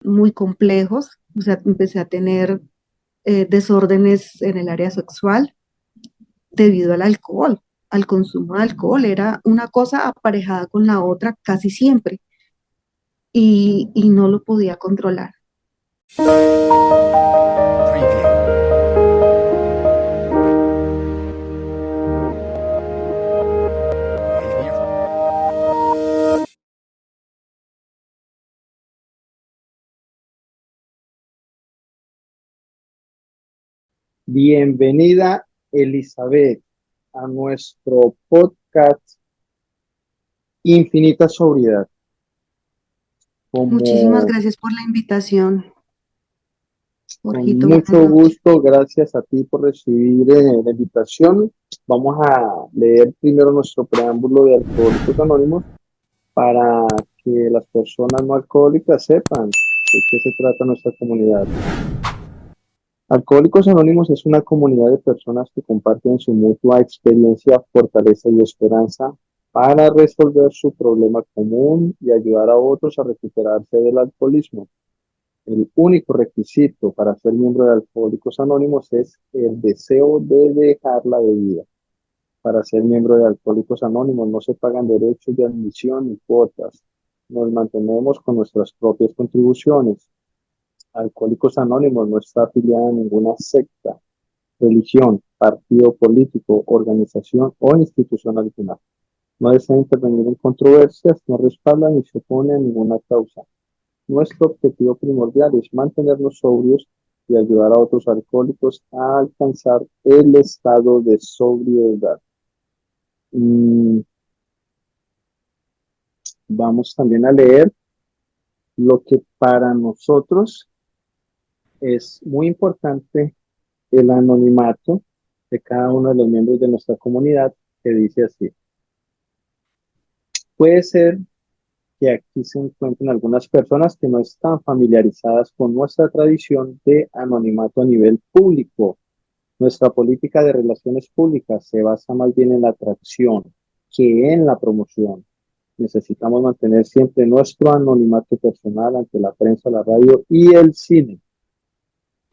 muy complejos, o sea, empecé a tener desórdenes en el área sexual debido al alcohol, al consumo de alcohol. Era una cosa aparejada con la otra casi siempre y no lo podía controlar. Bienvenida, Elizabeth, a nuestro podcast Infinita Sobriedad. Muchísimas Como gracias por la invitación, con Jorgito. Buenas mucho noches. gusto, gracias a ti por recibir la invitación. Vamos a leer primero nuestro preámbulo de Alcohólicos Anónimos para que las personas no alcohólicas sepan de qué se trata nuestra comunidad. Alcohólicos Anónimos es una comunidad de personas que comparten su mutua experiencia, fortaleza y esperanza para resolver su problema común y ayudar a otros a recuperarse del alcoholismo. El único requisito para ser miembro de Alcohólicos Anónimos es el deseo de dejar la bebida. Para ser miembro de Alcohólicos Anónimos no se pagan derechos de admisión ni cuotas. Nos mantenemos con nuestras propias contribuciones. Alcohólicos Anónimos no está afiliada a ninguna secta, religión, partido político, organización o institución alguna. No desea intervenir en controversias, no respalda ni se opone a ninguna causa. Nuestro objetivo primordial es mantenernos sobrios y ayudar a otros alcohólicos a alcanzar el estado de sobriedad. Mm, Vamos también a leer lo que para nosotros es muy importante, el anonimato de cada uno de los miembros de nuestra comunidad, que dice así: puede ser que aquí se encuentren algunas personas que no están familiarizadas con nuestra tradición de anonimato a nivel público. Nuestra política de relaciones públicas se basa más bien en la atracción que en la promoción. Necesitamos mantener siempre nuestro anonimato personal ante la prensa, la radio y el cine.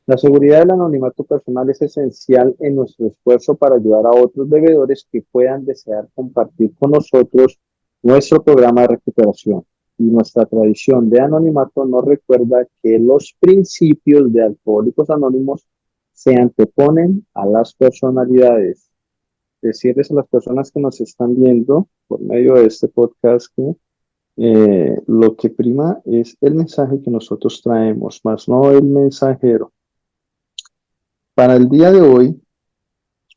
La seguridad del anonimato personal es esencial en nuestro esfuerzo para ayudar a otros bebedores que puedan desear compartir con nosotros nuestro programa de recuperación. Y nuestra tradición de anonimato nos recuerda que los principios de Alcohólicos Anónimos se anteponen a las personalidades. Decirles a las personas que nos están viendo por medio de este podcast que lo que prima es el mensaje que nosotros traemos, más no el mensajero. Para el día de hoy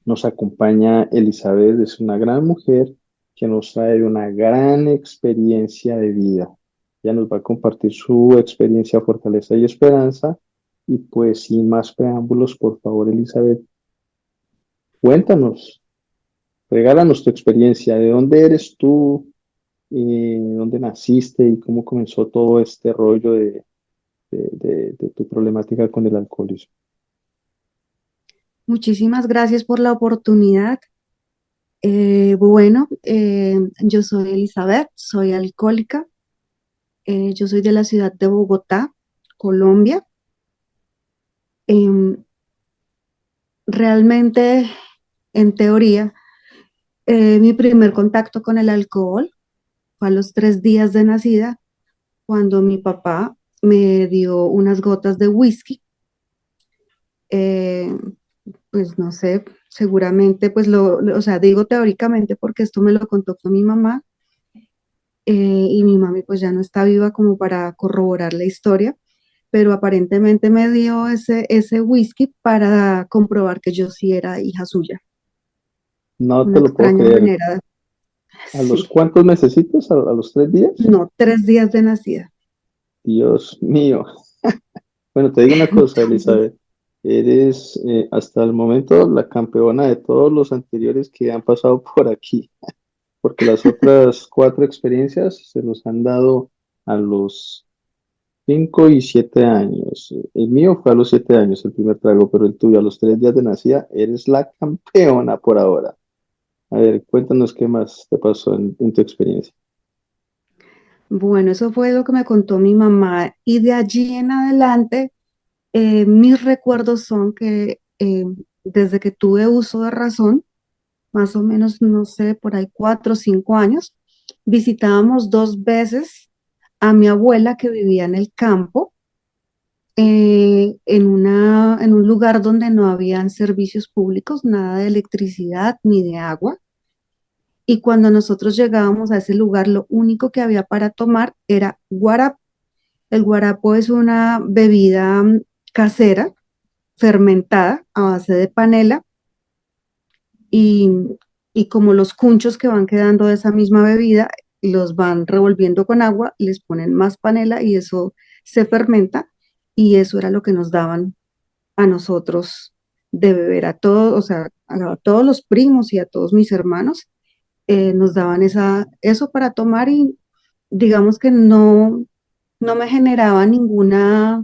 nos acompaña Elizabeth, es una gran mujer que nos trae una gran experiencia de vida. Ella nos va a compartir su experiencia, fortaleza y esperanza. Y pues sin más preámbulos, por favor, Elizabeth, cuéntanos, regálanos tu experiencia, de dónde eres tú, dónde naciste y cómo comenzó todo este rollo de tu problemática con el alcoholismo. Muchísimas gracias por la oportunidad. Yo soy Elizabeth, soy alcohólica. Yo soy de la ciudad de Bogotá, Colombia. Em, Realmente, en teoría, mi primer contacto con el alcohol fue a los 3 días de nacida, cuando mi papá me dio unas gotas de whisky. Eh, pues no sé, seguramente, pues o sea, digo teóricamente porque esto me lo contó fue mi mamá, y mi mami pues ya no está viva como para corroborar la historia, pero aparentemente me dio ese whisky para comprobar que yo sí era hija suya. No te Una lo puedo extraña creer. manera, ¿A los sí, cuántos mesecitos? ¿A los 3 días? no, 3 días de nacida. Dios mío. Bueno, te digo una cosa, Entonces, Elizabeth. Eres hasta el momento la campeona de todos los anteriores que han pasado por aquí, porque las otras 4 experiencias se nos han dado a los 5 y 7 años. El mío fue a los 7 años, el primer trago, pero el tuyo a los 3 días de nacida, eres la campeona por ahora. A ver, cuéntanos qué más te pasó en tu experiencia. Bueno, eso fue lo que me contó mi mamá y de allí en adelante mis recuerdos son que desde que tuve uso de razón, más o menos, no sé, por ahí 4 o 5 años, visitábamos 2 veces a mi abuela que vivía en el campo, en un lugar donde no habían servicios públicos, nada de electricidad ni de agua. Y cuando nosotros llegábamos a ese lugar, lo único que había para tomar era guarapo. El guarapo es una bebida casera, fermentada a base de panela y, y como los cunchos que van quedando de esa misma bebida, los van revolviendo con agua, les ponen más panela y eso se fermenta y eso era lo que nos daban a nosotros de beber a todos, o sea, a todos los primos y a todos mis hermanos, nos daban eso para tomar y digamos que no me generaba ninguna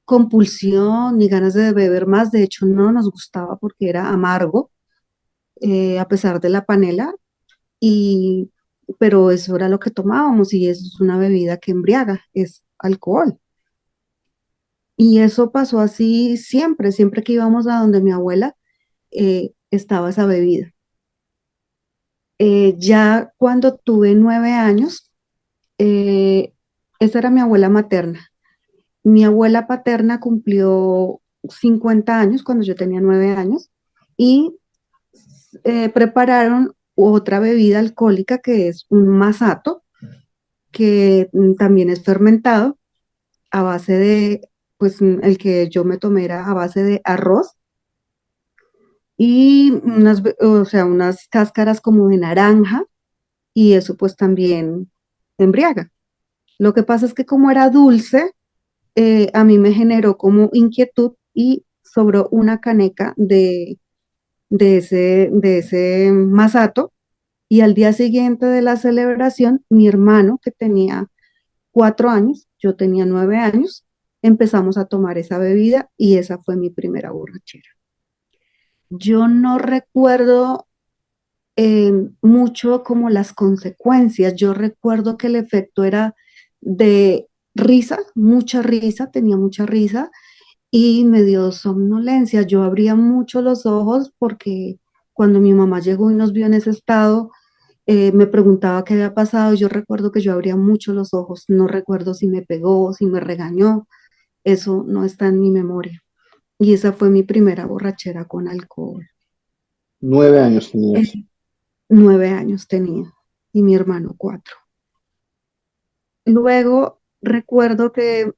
compulsión ni ganas de beber más, de hecho no nos gustaba porque era amargo, a pesar de la panela, y, pero eso era lo que tomábamos y eso es una bebida que embriaga, es alcohol. Y eso pasó así siempre, siempre que íbamos a donde mi abuela, estaba esa bebida. Ya cuando tuve 9 años, eh, esa era mi abuela materna. Mi abuela paterna cumplió 50 años cuando yo tenía 9 años y prepararon otra bebida alcohólica que es un masato, que también es fermentado a base de, pues el que yo me tomé era a base de arroz y o sea, unas cáscaras como de naranja y eso pues también embriaga. Lo que pasa es que como era dulce, a mí me generó como inquietud y sobró una caneca de ese masato y al día siguiente de la celebración, mi hermano que tenía 4 años, yo tenía 9 años, empezamos a tomar esa bebida y esa fue mi primera borrachera. Yo no recuerdo mucho como las consecuencias. Yo recuerdo que el efecto era de risa, mucha risa, tenía mucha risa y me dio somnolencia. Yo abría mucho los ojos porque cuando mi mamá llegó y nos vio en ese estado, me preguntaba qué había pasado. Yo recuerdo que yo abría mucho los ojos. No recuerdo si me pegó, si me regañó. Eso no está en mi memoria. Y esa fue mi primera borrachera con alcohol. 9 años tenías. Eh, 9 años tenía y mi hermano 4. Luego recuerdo que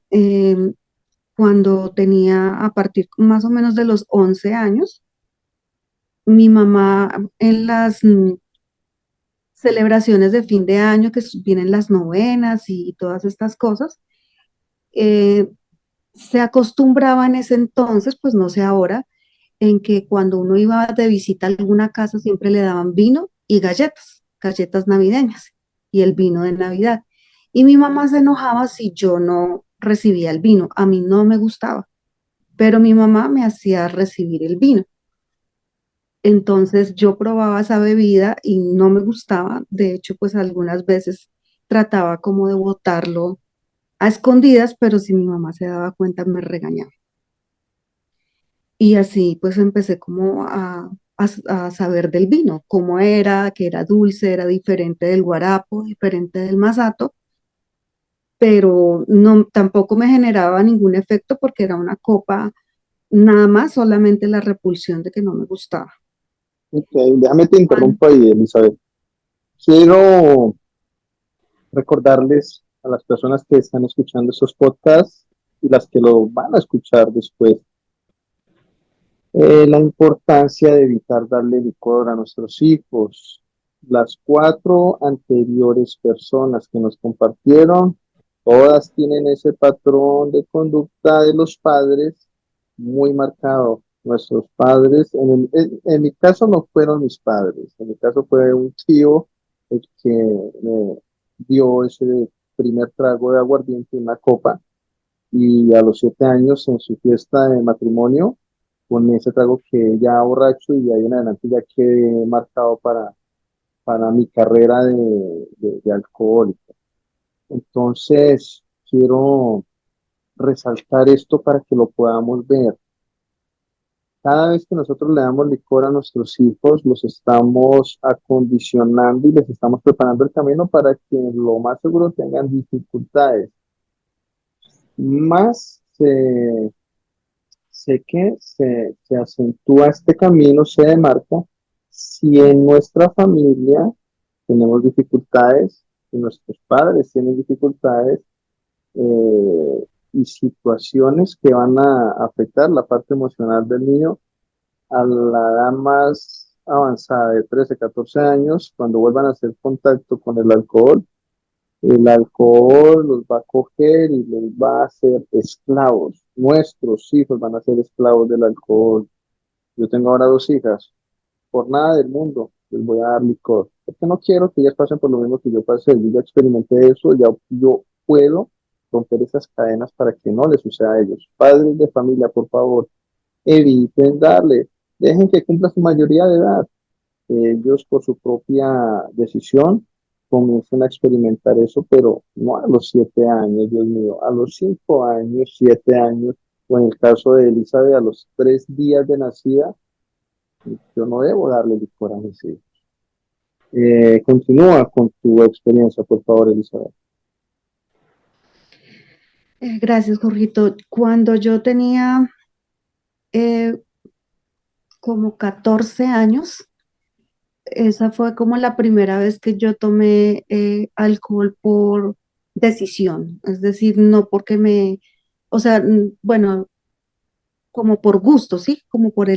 cuando tenía a partir más o menos de los 11 años, mi mamá en las celebraciones de fin de año, que vienen las novenas y todas estas cosas, eh, se acostumbraba en ese entonces, pues no sé ahora, en que cuando uno iba de visita a alguna casa siempre le daban vino y galletas, galletas navideñas y el vino de Navidad. Y mi mamá se enojaba si yo no recibía el vino. A mí no me gustaba, pero mi mamá me hacía recibir el vino. Entonces yo probaba esa bebida y no me gustaba. De hecho, pues algunas veces trataba como de botarlo a escondidas, pero si mi mamá se daba cuenta me regañaba. Y así pues empecé como a saber del vino, cómo era, que era dulce, era diferente del guarapo, diferente del masato, pero no, tampoco me generaba ningún efecto porque era una copa nada más, solamente la repulsión de que no me gustaba. Ok, déjame te Juan, interrumpo ahí, Elizabeth. Quiero recordarles a las personas que están escuchando esos podcasts y las que lo van a escuchar después, la importancia de evitar darle licor a nuestros hijos. Las 4 anteriores personas que nos compartieron, todas tienen ese patrón de conducta de los padres muy marcado. Nuestros padres, en mi caso no fueron mis padres, en mi caso fue un tío el que me dio ese primer trago de aguardiente en una copa y a los 7 años en su fiesta de matrimonio, con ese trago que ya borracho y de ahí en adelante ya quedé marcado para mi carrera de alcohólico. Entonces, quiero resaltar esto para que lo podamos ver. Cada vez que nosotros le damos licor a nuestros hijos, los estamos acondicionando y les estamos preparando el camino para que lo más seguro tengan dificultades. Más sé que se acentúa este camino, se demarca, si en nuestra familia tenemos dificultades, si nuestros padres tienen dificultades, y situaciones que van a afectar la parte emocional del niño a la edad más avanzada de 13, 14 años, cuando vuelvan a hacer contacto con el alcohol los va a coger y los va a hacer esclavos. Nuestros hijos van a ser esclavos del alcohol. Yo tengo ahora dos hijas. Por nada del mundo les voy a dar licor. Porque no quiero que ellas pasen por lo mismo que yo pasé. Yo ya experimenté eso, ya yo puedo romper esas cadenas para que no les suceda a ellos. Padres de familia, por favor, eviten darle. Dejen que cumpla su mayoría de edad. Ellos por su propia decisión comienzan a experimentar eso, pero no a los 7 años, Dios mío, a los 5 años, 7 años, o en el caso de Elizabeth, a los 3 días de nacida, yo no debo darle licor a mis hijos. Continúa con tu experiencia, por favor, Elizabeth. Gracias, Jorgito. Cuando yo tenía eh, como 14 años, esa fue como la primera vez que yo tomé alcohol por decisión, es decir, no porque o sea, bueno, como por gusto, ¿sí? Como por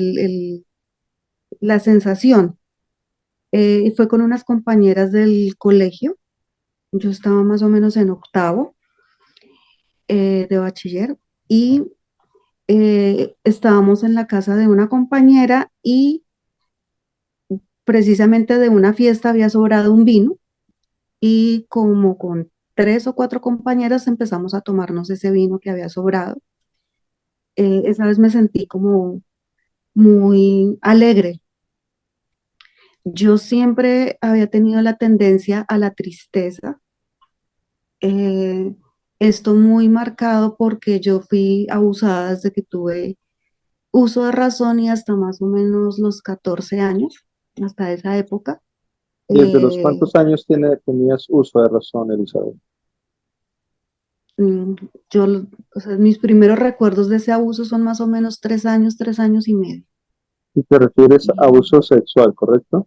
la sensación. Y fue con unas compañeras del colegio, yo estaba más o menos en octavo de bachiller y estábamos en la casa de una compañera y precisamente de una fiesta había sobrado un vino y como con tres o cuatro compañeras empezamos a tomarnos ese vino que había sobrado. Esa vez me sentí como muy alegre. Yo siempre había tenido la tendencia a la tristeza. eh, Esto muy marcado porque yo fui abusada desde que tuve uso de razón y hasta más o menos los 14 años, hasta esa época. ¿Desde los Eh, cuántos años tenías uso de razón, Elizabeth? mm, yo, o sea, mis primeros recuerdos de ese abuso son más o menos 3 años, 3 años y medio. Y te refieres a Y abuso sexual, ¿correcto?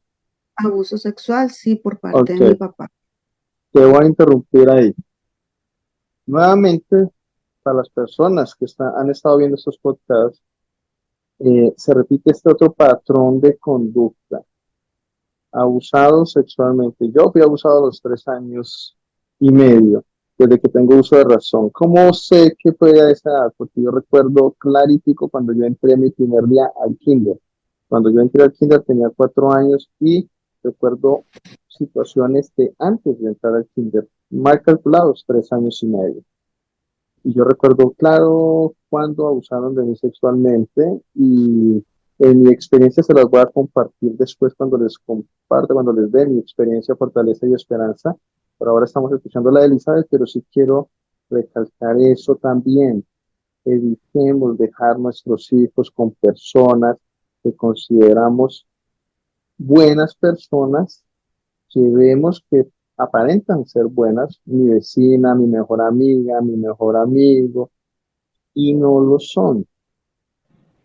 abuso sexual, sí, por parte Ok, de mi papá. te voy a interrumpir ahí. Nuevamente, para las personas que han estado viendo estos podcasts, se repite este otro patrón de conducta, abusado sexualmente. Yo fui abusado a los 3 años y medio, desde que tengo uso de razón. ¿Cómo sé que fue a esa edad? Porque yo recuerdo clarífico cuando yo entré mi primer día al kinder. Cuando yo entré al kinder tenía 4 años y recuerdo situaciones de antes de entrar al kinder, mal calculados, 3 años y medio. Y yo recuerdo claro cuando abusaron de mí sexualmente y en mi experiencia se las voy a compartir después cuando les comparte, cuando les dé mi experiencia, fortaleza y esperanza. Por ahora estamos escuchando la de Elizabeth, pero sí quiero recalcar eso también. Evitemos dejar nuestros hijos con personas que consideramos buenas personas, que vemos que aparentan ser buenas, mi vecina, mi mejor amiga, mi mejor amigo, y no lo son.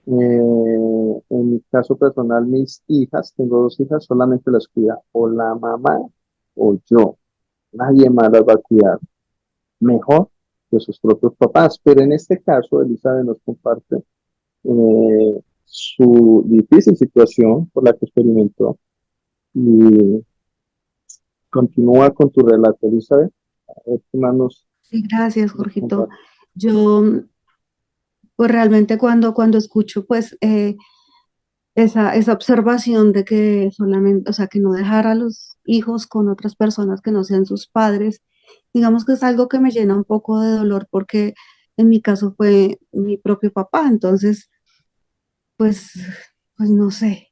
En mi caso personal, mis hijas, tengo dos hijas, solamente las cuida o la mamá o yo. Nadie más las va a cuidar mejor que sus propios papás. Pero en este caso, Elizabeth nos comparte su difícil situación por la que experimentó y continúa con tu relato, Elizabeth. A ver qué más Sí, gracias, nos Jorgito. comparte. Yo, pues realmente cuando escucho, pues, esa observación de que solamente, o sea, que no dejar a los hijos con otras personas que no sean sus padres, digamos que es algo que me llena un poco de dolor porque en mi caso fue mi propio papá, entonces, pues, pues no sé,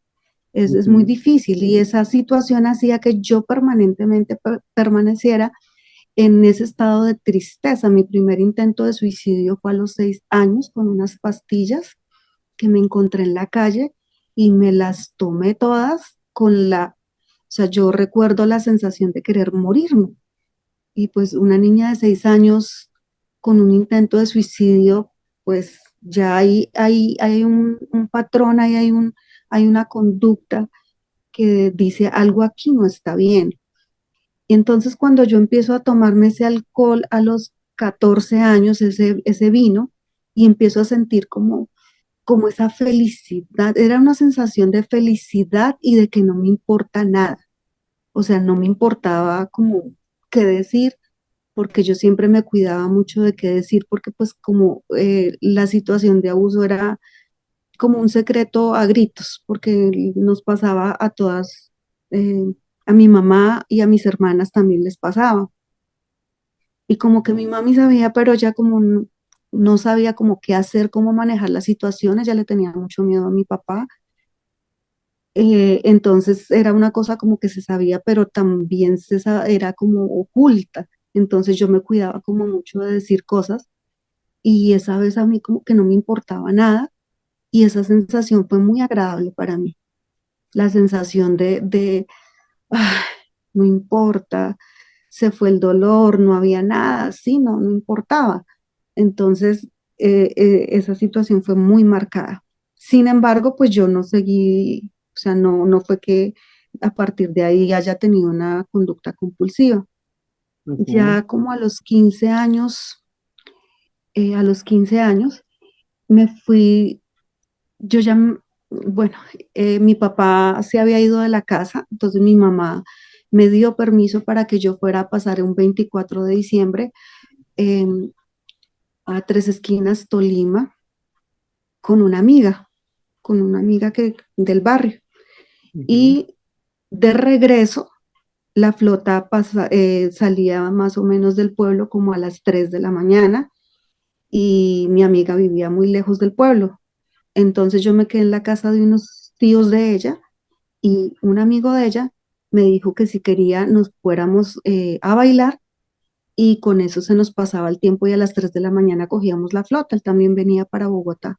es muy Ujú. difícil y esa situación hacía que yo permanentemente permaneciera en ese estado de tristeza. Mi primer intento de suicidio fue a los 6 años con unas pastillas que me encontré en la calle y me las tomé todas o sea, yo recuerdo la sensación de querer morirme. Y pues una niña de 6 años con un intento de suicidio, pues ya hay un patrón, ahí hay una conducta que dice algo aquí no está bien. Y entonces cuando yo empiezo a tomarme ese alcohol a los 14 años, ese vino, y empiezo a sentir como esa felicidad, era una sensación de felicidad y de que no me importa nada. O sea, no me importaba como qué decir, porque yo siempre me cuidaba mucho de qué decir, porque pues como la situación de abuso era como un secreto a gritos, porque nos pasaba a todas, a mi mamá y a mis hermanas también les pasaba. Y como que mi mami sabía, pero ella como no sabía como qué hacer, cómo manejar la situación, ella le tenía mucho miedo a mi papá. Entonces era una cosa como que se sabía, pero también era como oculta. Entonces yo me cuidaba como mucho de decir cosas y esa vez a mí como que no me importaba nada y esa sensación fue muy agradable para mí. La sensación de "Ay, no importa, se fue el dolor, no había nada, sí, no importaba". Entonces, esa situación fue muy marcada. Sin embargo, pues yo no seguí, o sea, no fue que a partir de ahí haya tenido una conducta compulsiva. Ujú, Ya como a los 15 años, me fui, yo ya, bueno, mi papá se había ido de la casa, entonces mi mamá me dio permiso para que yo fuera a pasar un 24 de diciembre em, a Tres Esquinas, Tolima, con una amiga del barrio. ujú, Y de regreso, la flota salía más o menos del pueblo como a las 3 de la mañana y mi amiga vivía muy lejos del pueblo. Entonces yo me quedé en la casa de unos tíos de ella y un amigo de ella me dijo que si quería nos fuéramos a bailar y con eso se nos pasaba el tiempo y a las 3 de la mañana cogíamos la flota. Él también venía para Bogotá.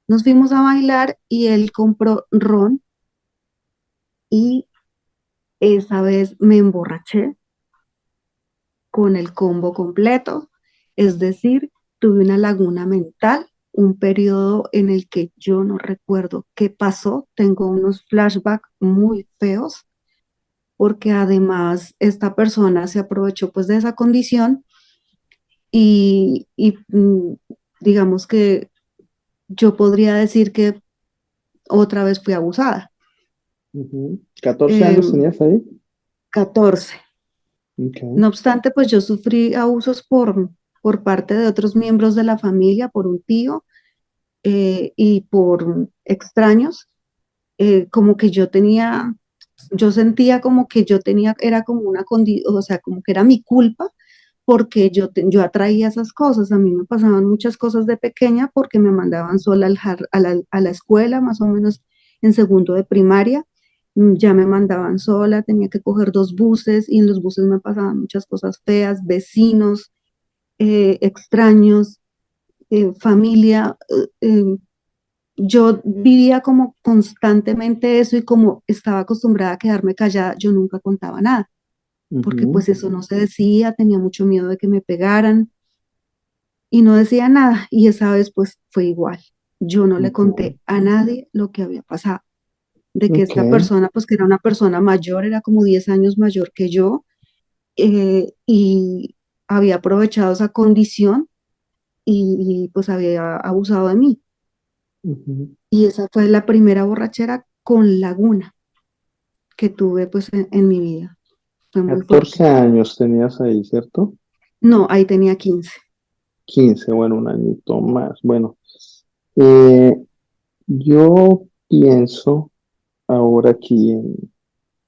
Nos fuimos a bailar y él compró ron y esa vez me emborraché con el combo completo, es decir, tuve una laguna mental, un periodo en el que yo no recuerdo qué pasó, tengo unos flashbacks muy feos, porque además esta persona se aprovechó pues de esa condición y digamos que yo podría decir que otra vez fui abusada. ujú. ¿14 años Em, tenías ahí? 14. Okay. No obstante, pues yo sufrí abusos por parte de otros miembros de la familia, por un tío y por extraños, como que yo sentía como que yo tenía, era como una condición, o sea, como que era mi culpa porque yo atraía esas cosas. A mí me pasaban muchas cosas de pequeña porque me mandaban sola a la escuela, más o menos en segundo de primaria. Ya me mandaban sola, tenía que coger 2 buses y en los buses me pasaban muchas cosas feas, vecinos, extraños, familia. Yo vivía como constantemente eso y como estaba acostumbrada a quedarme callada, yo nunca contaba nada, porque Ujú, pues eso no se decía, tenía mucho miedo de que me pegaran y no decía nada. Y esa vez pues fue igual. Yo no le ujú. conté a nadie lo que había pasado, de que Ok, esta persona, pues que era una persona mayor, era como 10 años mayor que yo, y había aprovechado esa condición pues había abusado de mí. ujú. Y esa fue la primera borrachera con laguna que tuve pues en mi vida. Fue muy 14 fuerte. años tenías ahí, ¿cierto? No, ahí tenía 15. 15, bueno, un añito más. Bueno, eh, yo pienso ahora aquí,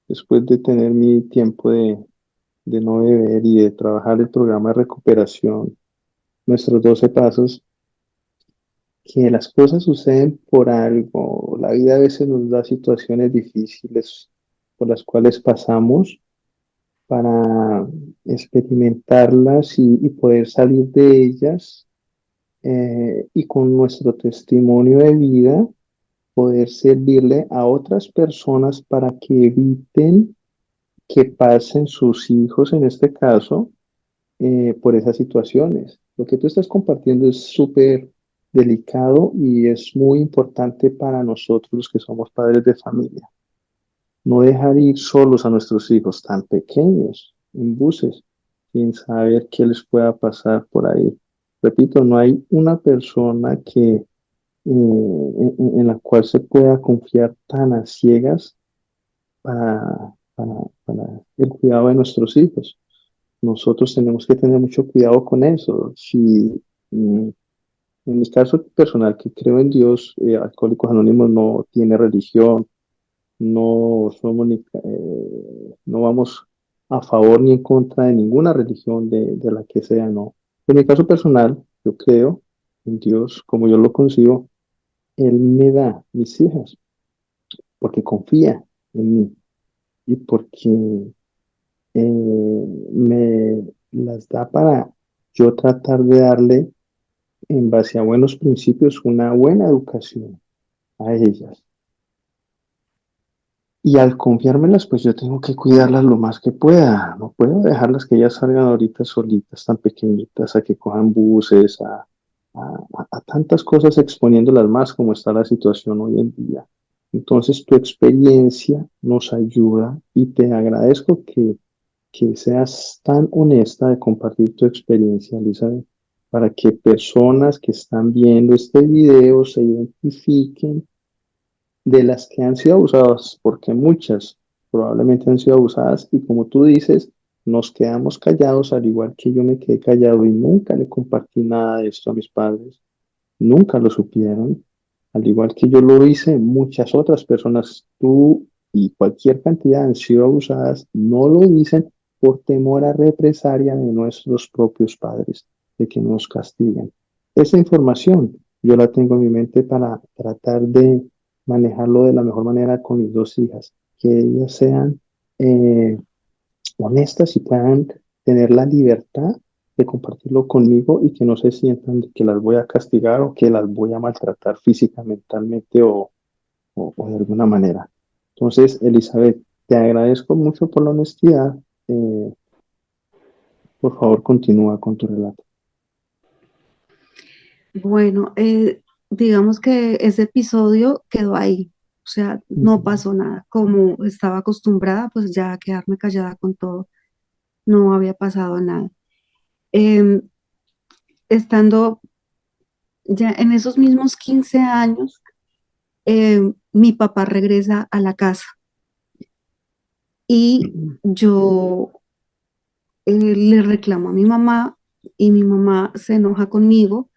después de tener mi tiempo de no beber y de trabajar el programa de recuperación, nuestros 12 pasos, que las cosas suceden por algo. La vida a veces nos da situaciones difíciles por las cuales pasamos para experimentarlas y poder salir de ellas, y con nuestro testimonio de vida poder servirle a otras personas para que eviten que pasen sus hijos, en este caso, por esas situaciones. Lo que tú estás compartiendo es súper delicado y es muy importante para nosotros los que somos padres de familia. No dejar ir solos a nuestros hijos tan pequeños en buses sin saber qué les pueda pasar por ahí. Repito, no hay una persona en la cual se pueda confiar tan a ciegas para el cuidado de nuestros hijos. Nosotros tenemos que tener mucho cuidado con eso. Si, mm, en mi caso personal, que creo en Dios, Alcohólicos Anónimos no tiene religión, no somos no vamos a favor ni en contra de ninguna religión de la que sea, no. En mi caso personal, yo creo en Dios como yo lo concibo. Él me da mis hijas porque confía en mí y porque me las da para yo tratar de darle, en base a buenos principios, una buena educación a ellas. Y al confiármelas, pues yo tengo que cuidarlas lo más que pueda. No puedo dejarlas que ellas salgan ahorita solitas, tan pequeñitas, a que cojan buses, a tantas cosas, exponiéndolas más como está la situación hoy en día. Entonces, tu experiencia nos ayuda y te agradezco que seas tan honesta de compartir tu experiencia, Elizabeth, para que personas que están viendo este video se identifiquen de las que han sido abusadas, porque muchas probablemente han sido abusadas y como tú dices, nos quedamos callados, al igual que yo me quedé callado y nunca le compartí nada de esto a mis padres, nunca lo supieron, al igual que yo lo hice, muchas otras personas, tú y cualquier cantidad han sido abusadas, no lo dicen por temor a represalia de nuestros propios padres, de que nos castiguen. Esa información yo la tengo en mi mente para tratar de manejarlo de la mejor manera con mis dos hijas, que ellas sean eh, honestas y puedan tener la libertad de compartirlo conmigo y que no se sientan de que las voy a castigar o que las voy a maltratar física, mentalmente o de alguna manera. Entonces, Elizabeth, te agradezco mucho por la honestidad. Eh, por favor, continúa con tu relato. Bueno, digamos que ese episodio quedó ahí, o sea, no Ujú. pasó nada. Como estaba acostumbrada, pues ya a quedarme callada con todo, no había pasado nada. Em, Estando ya en esos mismos 15 años, mi papá regresa a la casa y yo le reclamo a mi mamá y mi mamá se enoja conmigo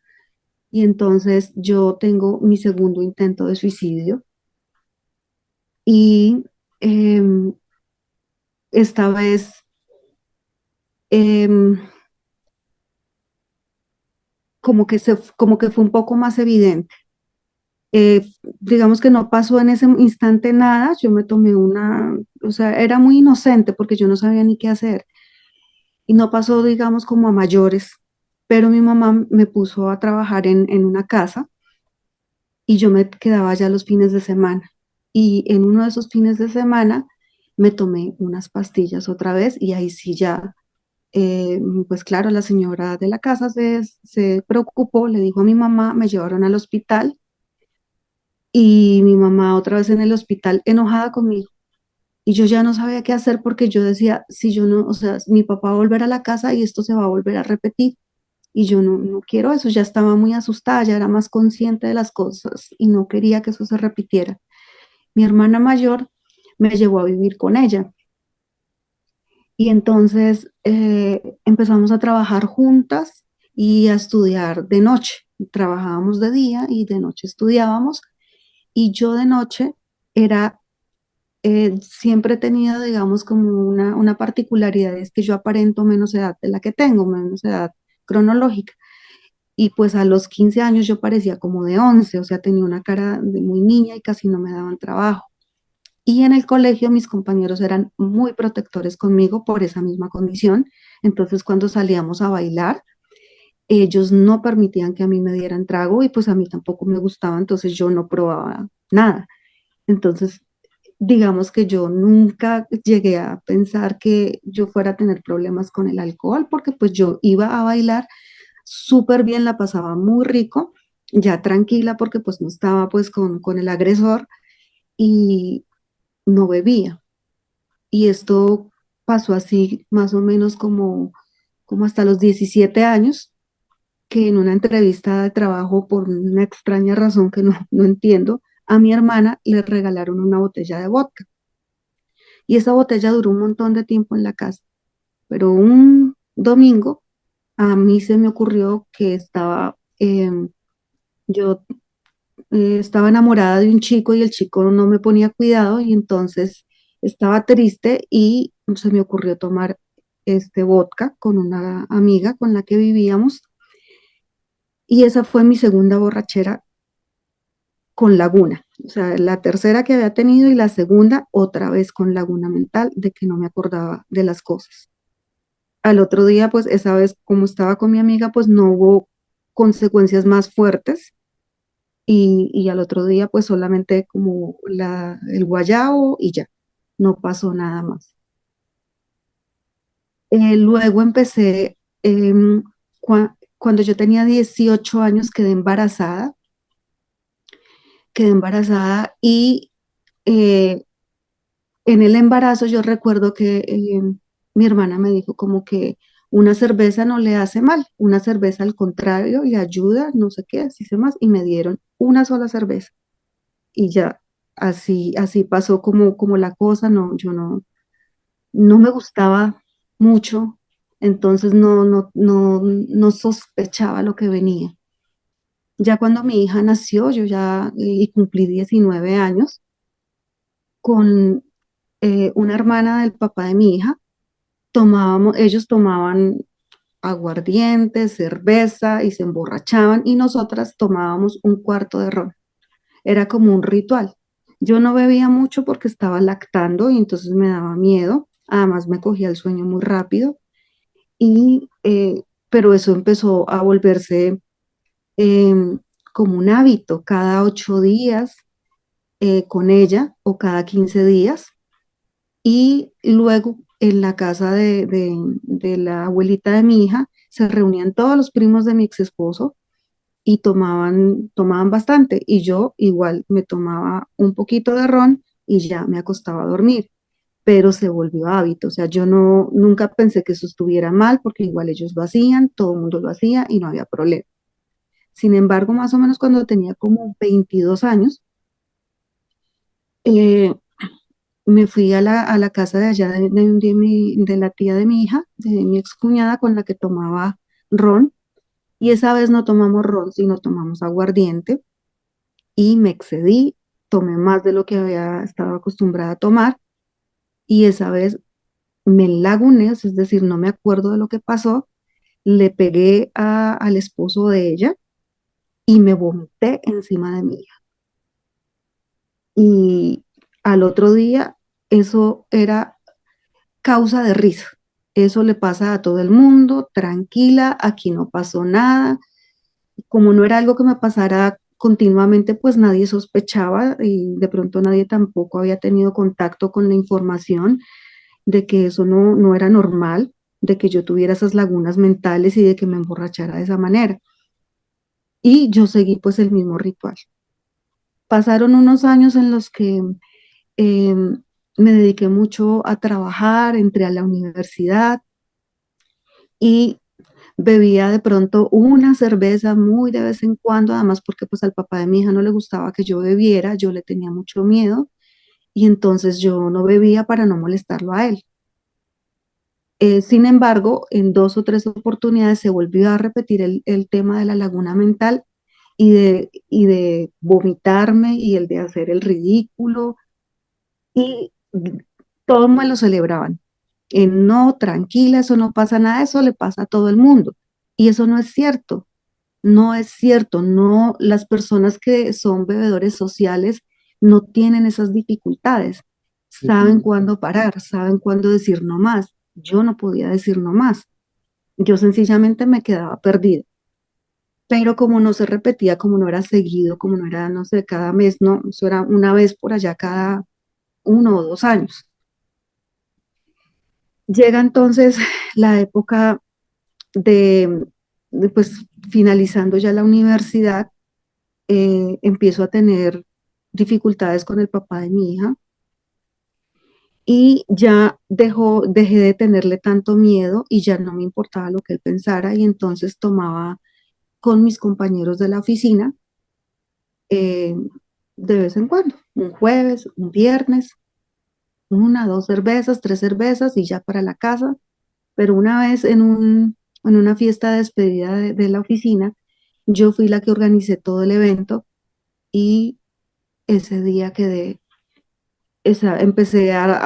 y entonces yo tengo mi segundo intento de suicidio y em, esta vez em, como que fue un poco más evidente. Digamos que no pasó en ese instante nada, yo me tomé una, o sea, era muy inocente porque yo no sabía ni qué hacer y no pasó, digamos, como a mayores, pero mi mamá me puso a trabajar en una casa y yo me quedaba ya los fines de semana. Y en uno de esos fines de semana me tomé unas pastillas otra vez y ahí sí ya, pues claro, la señora de la casa se preocupó, le dijo a mi mamá, me llevaron al hospital y mi mamá otra vez en el hospital enojada conmigo. Y yo ya no sabía qué hacer porque yo decía, si yo no, o sea, mi papá va a volver a la casa y esto se va a volver a repetir. Y yo no quiero eso, ya estaba muy asustada, ya era más consciente de las cosas y no quería que eso se repitiera. Mi hermana mayor me llevó a vivir con ella y entonces empezamos a trabajar juntas y a estudiar de noche. Trabajábamos de día y de noche estudiábamos y yo de noche era, siempre he tenido, digamos, como una particularidad, es que yo aparento menos edad de la que tengo, menos edad cronológica. Y pues a los 15 años yo parecía como de 11, o sea, tenía una cara de muy niña y casi no me daban trabajo. Y en el colegio mis compañeros eran muy protectores conmigo por esa misma condición. Entonces cuando salíamos a bailar, ellos no permitían que a mí me dieran trago y pues a mí tampoco me gustaba, entonces yo no probaba nada. Entonces, digamos que yo nunca llegué a pensar que yo fuera a tener problemas con el alcohol, porque pues yo iba a bailar súper bien, la pasaba muy rico, ya tranquila porque pues no estaba pues con el agresor y no bebía. Y esto pasó así más o menos como hasta los 17 años, que en una entrevista de trabajo, por una extraña razón que no entiendo, a mi hermana le regalaron una botella de vodka. Y esa botella duró un montón de tiempo en la casa. Pero un domingo a mí se me ocurrió que yo estaba enamorada de un chico y el chico no me ponía cuidado y entonces estaba triste y se me ocurrió tomar este vodka con una amiga con la que vivíamos y esa fue mi segunda borrachera con laguna. O sea, la tercera que había tenido y la segunda otra vez con laguna mental de que no me acordaba de las cosas. Al otro día, pues esa vez como estaba con mi amiga, pues no hubo consecuencias más fuertes y al otro día pues solamente como el guayao y ya, no pasó nada más. Luego empecé, cuando yo tenía 18 años quedé embarazada y eh, en el embarazo yo recuerdo que mi hermana me dijo como que una cerveza no le hace mal, una cerveza al contrario le ayuda, no sé qué, así se más, y me dieron una sola cerveza y ya así pasó como la cosa, no, yo no me gustaba mucho, entonces no sospechaba lo que venía. Ya cuando mi hija nació, yo ya y cumplí 19 años con una hermana del papá de mi hija, ellos tomaban aguardiente, cerveza y se emborrachaban y nosotras tomábamos un cuarto de ron. Era como un ritual. Yo no bebía mucho porque estaba lactando y entonces me daba miedo. Además me cogía el sueño muy rápido y pero eso empezó a volverse em, como un hábito cada 8 días con ella o cada 15 días. Y luego en la casa de la abuelita de mi hija se reunían todos los primos de mi ex esposo y tomaban bastante. Y yo igual me tomaba un poquito de ron y ya me acostaba a dormir. Pero se volvió hábito. O sea, yo nunca pensé que eso estuviera mal porque igual ellos lo hacían, todo el mundo lo hacía y no había problema. Sin embargo, más o menos cuando tenía como 22 años, eh, me fui a la casa de allá de la tía de mi hija, de mi excuñada con la que tomaba ron, y esa vez no tomamos ron, sino tomamos aguardiente, y me excedí, tomé más de lo que había estado acostumbrada a tomar, y esa vez me laguné, es decir, no me acuerdo de lo que pasó, le pegué al esposo de ella y me vomité encima de mi hija. Y al otro día, eso era causa de risa. Eso le pasa a todo el mundo, tranquila, aquí no pasó nada. Como no era algo que me pasara continuamente, pues nadie sospechaba y de pronto nadie tampoco había tenido contacto con la información de que eso no era normal, de que yo tuviera esas lagunas mentales y de que me emborrachara de esa manera. Y yo seguí pues el mismo ritual. Pasaron unos años en los que eh, me dediqué mucho a trabajar, entré a la universidad y bebía de pronto una cerveza muy de vez en cuando, además porque pues al papá de mi hija no le gustaba que yo bebiera, yo le tenía mucho miedo y entonces yo no bebía para no molestarlo a él. Sin embargo, en 2 o 3 oportunidades se volvió a repetir el tema de la laguna mental y de vomitarme y el de hacer el ridículo y todos me lo celebraban. No, tranquila, eso no pasa nada, eso le pasa a todo el mundo. Y eso no es cierto, no es cierto, no, las personas que son bebedores sociales no tienen esas dificultades. saben Ujú. cuándo parar, saben cuándo decir no más. Yo no podía decir no más. Yo sencillamente me quedaba perdida. Pero como no se repetía, como no era seguido, como no era, no sé, cada mes, no, eso era una vez por allá cada 1 o 2 años. Llega entonces la época pues finalizando ya la universidad, empiezo a tener dificultades con el papá de mi hija y ya dejé de tenerle tanto miedo y ya no me importaba lo que él pensara y entonces tomaba con mis compañeros de la oficina eh, de vez en cuando, un jueves, un viernes, 1, 2 cervezas, 3 cervezas y ya para la casa. Pero una vez en una fiesta de despedida de la oficina, yo fui la que organicé todo el evento y ese día empecé a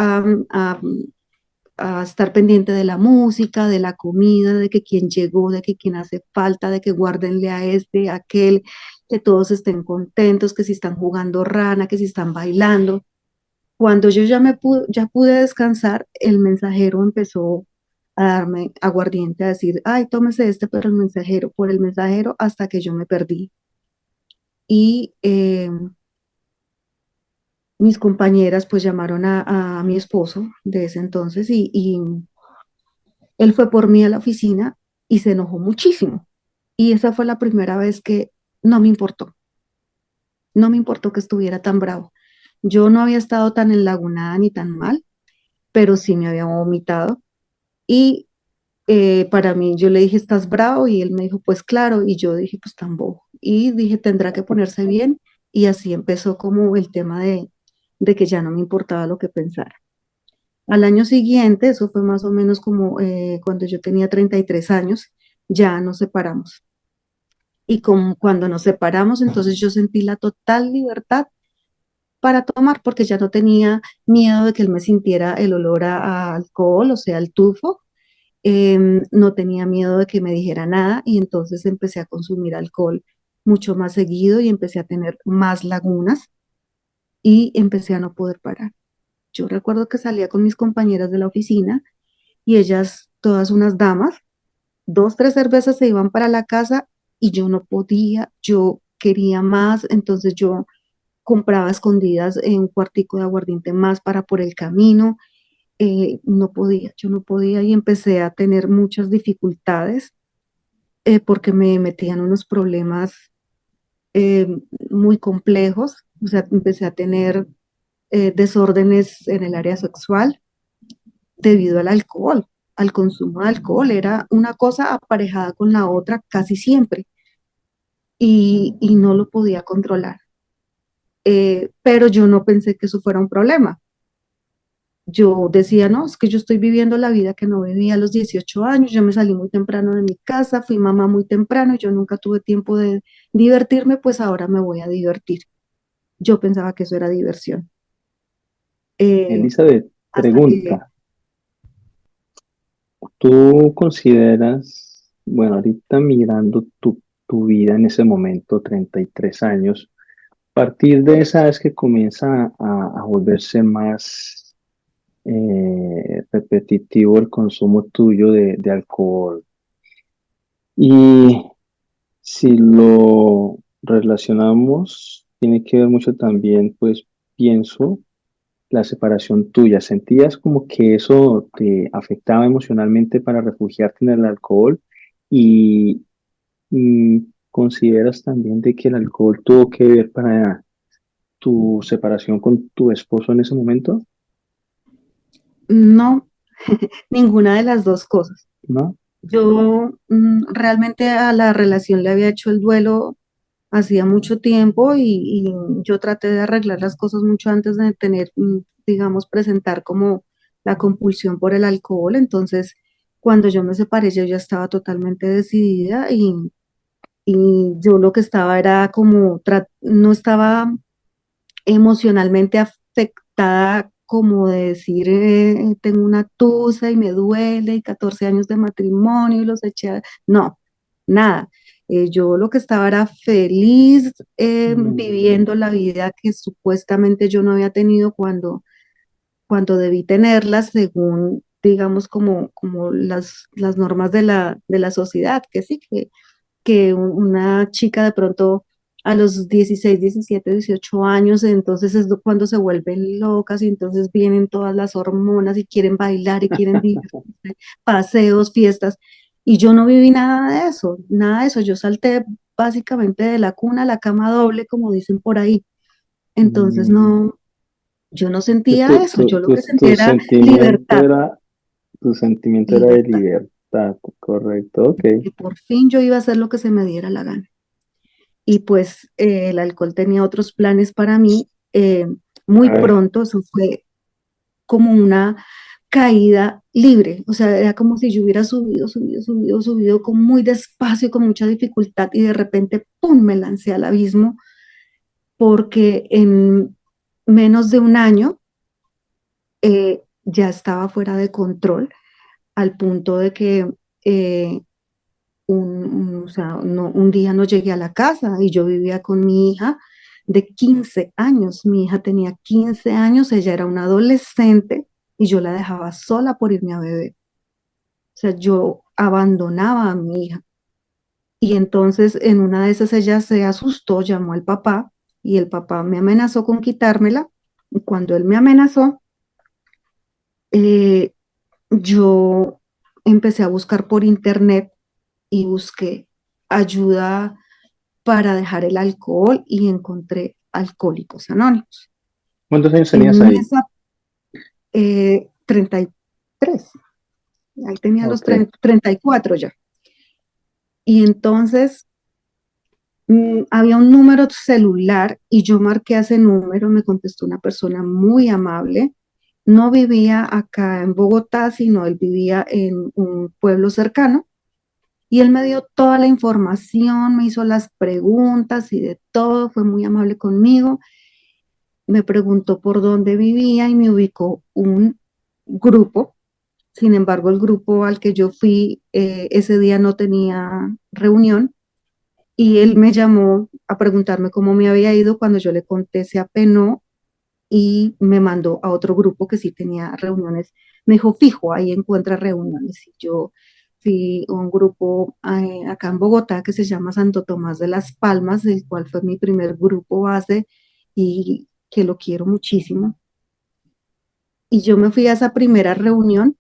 estar pendiente de la música, de la comida, de que quién llegó, de que quién hace falta, de que guárdenle a este, a aquel, que todos estén contentos, que si están jugando rana, que si están bailando. Cuando yo ya pude descansar, el mensajero empezó a darme aguardiente, a decir, ay, tómese este, pero el mensajero, por el mensajero, hasta que yo me perdí. Y mis compañeras pues llamaron a mi esposo de ese entonces y él fue por mí a la oficina y se enojó muchísimo. Y esa fue la primera vez que no me importó, no me importó que estuviera tan bravo. Yo no había estado tan enlagunada ni tan mal, pero sí me había vomitado. Y para mí, yo le dije, ¿estás bravo? Y él me dijo, pues claro. Y yo dije, pues tan bobo. Y dije, tendrá que ponerse bien. Y así empezó como el tema de que ya no me importaba lo que pensara. Al año siguiente, eso fue más o menos como cuando yo tenía 33 años, ya nos separamos. Y como cuando nos separamos, entonces yo sentí la total libertad para tomar, porque ya no tenía miedo de que él me sintiera el olor a alcohol, o sea, el tufo. No tenía miedo de que me dijera nada y entonces empecé a consumir alcohol mucho más seguido y empecé a tener más lagunas y empecé a no poder parar. Yo recuerdo que salía con mis compañeras de la oficina y ellas, todas unas damas, 2, 3 cervezas se iban para la casa y yo no podía, yo quería más, entonces yo compraba a escondidas un cuartico de aguardiente más para por el camino. No podía, yo no podía y empecé a tener muchas dificultades porque me metían unos problemas eh, muy complejos, o sea, empecé a tener desórdenes en el área sexual debido al alcohol, al consumo de alcohol, era una cosa aparejada con la otra casi siempre y no lo podía controlar. Pero yo no pensé que eso fuera un problema. Yo decía, no, es que yo estoy viviendo la vida que no vivía a los 18 años, yo me salí muy temprano de mi casa, fui mamá muy temprano, yo nunca tuve tiempo de divertirme, pues ahora me voy a divertir. Yo pensaba que eso era diversión. Eh, Elizabeth, hasta que pregunta, ¿tú consideras, bueno, ahorita mirando tu vida en ese momento, 33 años, a partir de esa vez que comienza a volverse más repetitivo el consumo tuyo de alcohol? Y si lo relacionamos, tiene que ver mucho también, pues pienso, la separación tuya. ¿Sentías como que eso te afectaba emocionalmente para refugiarte en el alcohol? Y, y consideras también de que el alcohol tuvo que ver para tu separación con tu esposo en ese momento, no, ninguna de las dos cosas. ¿no? Yo realmente a la relación le había hecho el duelo hacía mucho tiempo y yo traté de arreglar las cosas mucho antes de tener, digamos, presentar como la compulsión por el alcohol. Entonces, cuando yo me separé, yo ya estaba totalmente decidida y yo lo que estaba era como, no estaba emocionalmente afectada como de decir, tengo una tusa y me duele y 14 años de matrimonio y los eché, no, nada. Yo lo que estaba era feliz Mm, viviendo la vida que supuestamente yo no había tenido cuando cuando debí tenerlas según, digamos, como las normas de la sociedad, que sí, que una chica de pronto a los 16 17 18 años, entonces es cuando se vuelven locas y entonces vienen todas las hormonas y quieren bailar y quieren divertirse, paseos, fiestas. Y yo no viví nada de eso. Yo salté básicamente de la cuna a la cama doble, como dicen por ahí. Entonces Mm, no, yo no sentía eso, yo lo que tu sentía era sentimiento libertad, era, tu sentimiento era de libertad, libertad, correcto, ok. que por fin yo iba a hacer lo que se me diera la gana. Y pues el alcohol tenía otros planes para mí. Muy A ver, pronto, eso fue como una caída libre, o sea, era como si yo hubiera subido con muy despacio, con mucha dificultad y de repente, ¡pum!, me lancé al abismo porque en menos de un año ya estaba fuera de control al punto de que eh, o sea, un día no llegué a la casa y yo vivía con mi hija de 15 años. Mi hija tenía 15 años, ella era una adolescente y yo la dejaba sola por irme a beber. O sea, yo abandonaba a mi hija. Y entonces en una de esas ella se asustó, llamó al papá y el papá me amenazó con quitármela. Y cuando él me amenazó, eh, yo empecé a buscar por internet y busqué ayuda para dejar el alcohol y encontré Alcohólicos Anónimos. ¿cuántos años tenías En ahí? esa 33, ahí tenía los Ok. 30, 34 ya. Y entonces había un número celular y yo marqué ese número, me contestó una persona muy amable. No vivía acá en Bogotá, sino él vivía en un pueblo cercano. Y él me dio toda la información, me hizo las preguntas y de todo, fue muy amable conmigo. Me preguntó por dónde vivía y me ubicó un grupo. Sin embargo, el grupo al que yo fui ese día no tenía reunión y él me llamó a preguntarme cómo me había ido. Cuando yo le conté, se apenó y me mandó a otro grupo que sí tenía reuniones. Me dijo, fijo, ahí encuentra reuniones. Y yo fui a un grupo acá en Bogotá que se llama Santo Tomás de las Palmas, el cual fue mi primer grupo base y que lo quiero muchísimo. Y yo me fui a esa primera reunión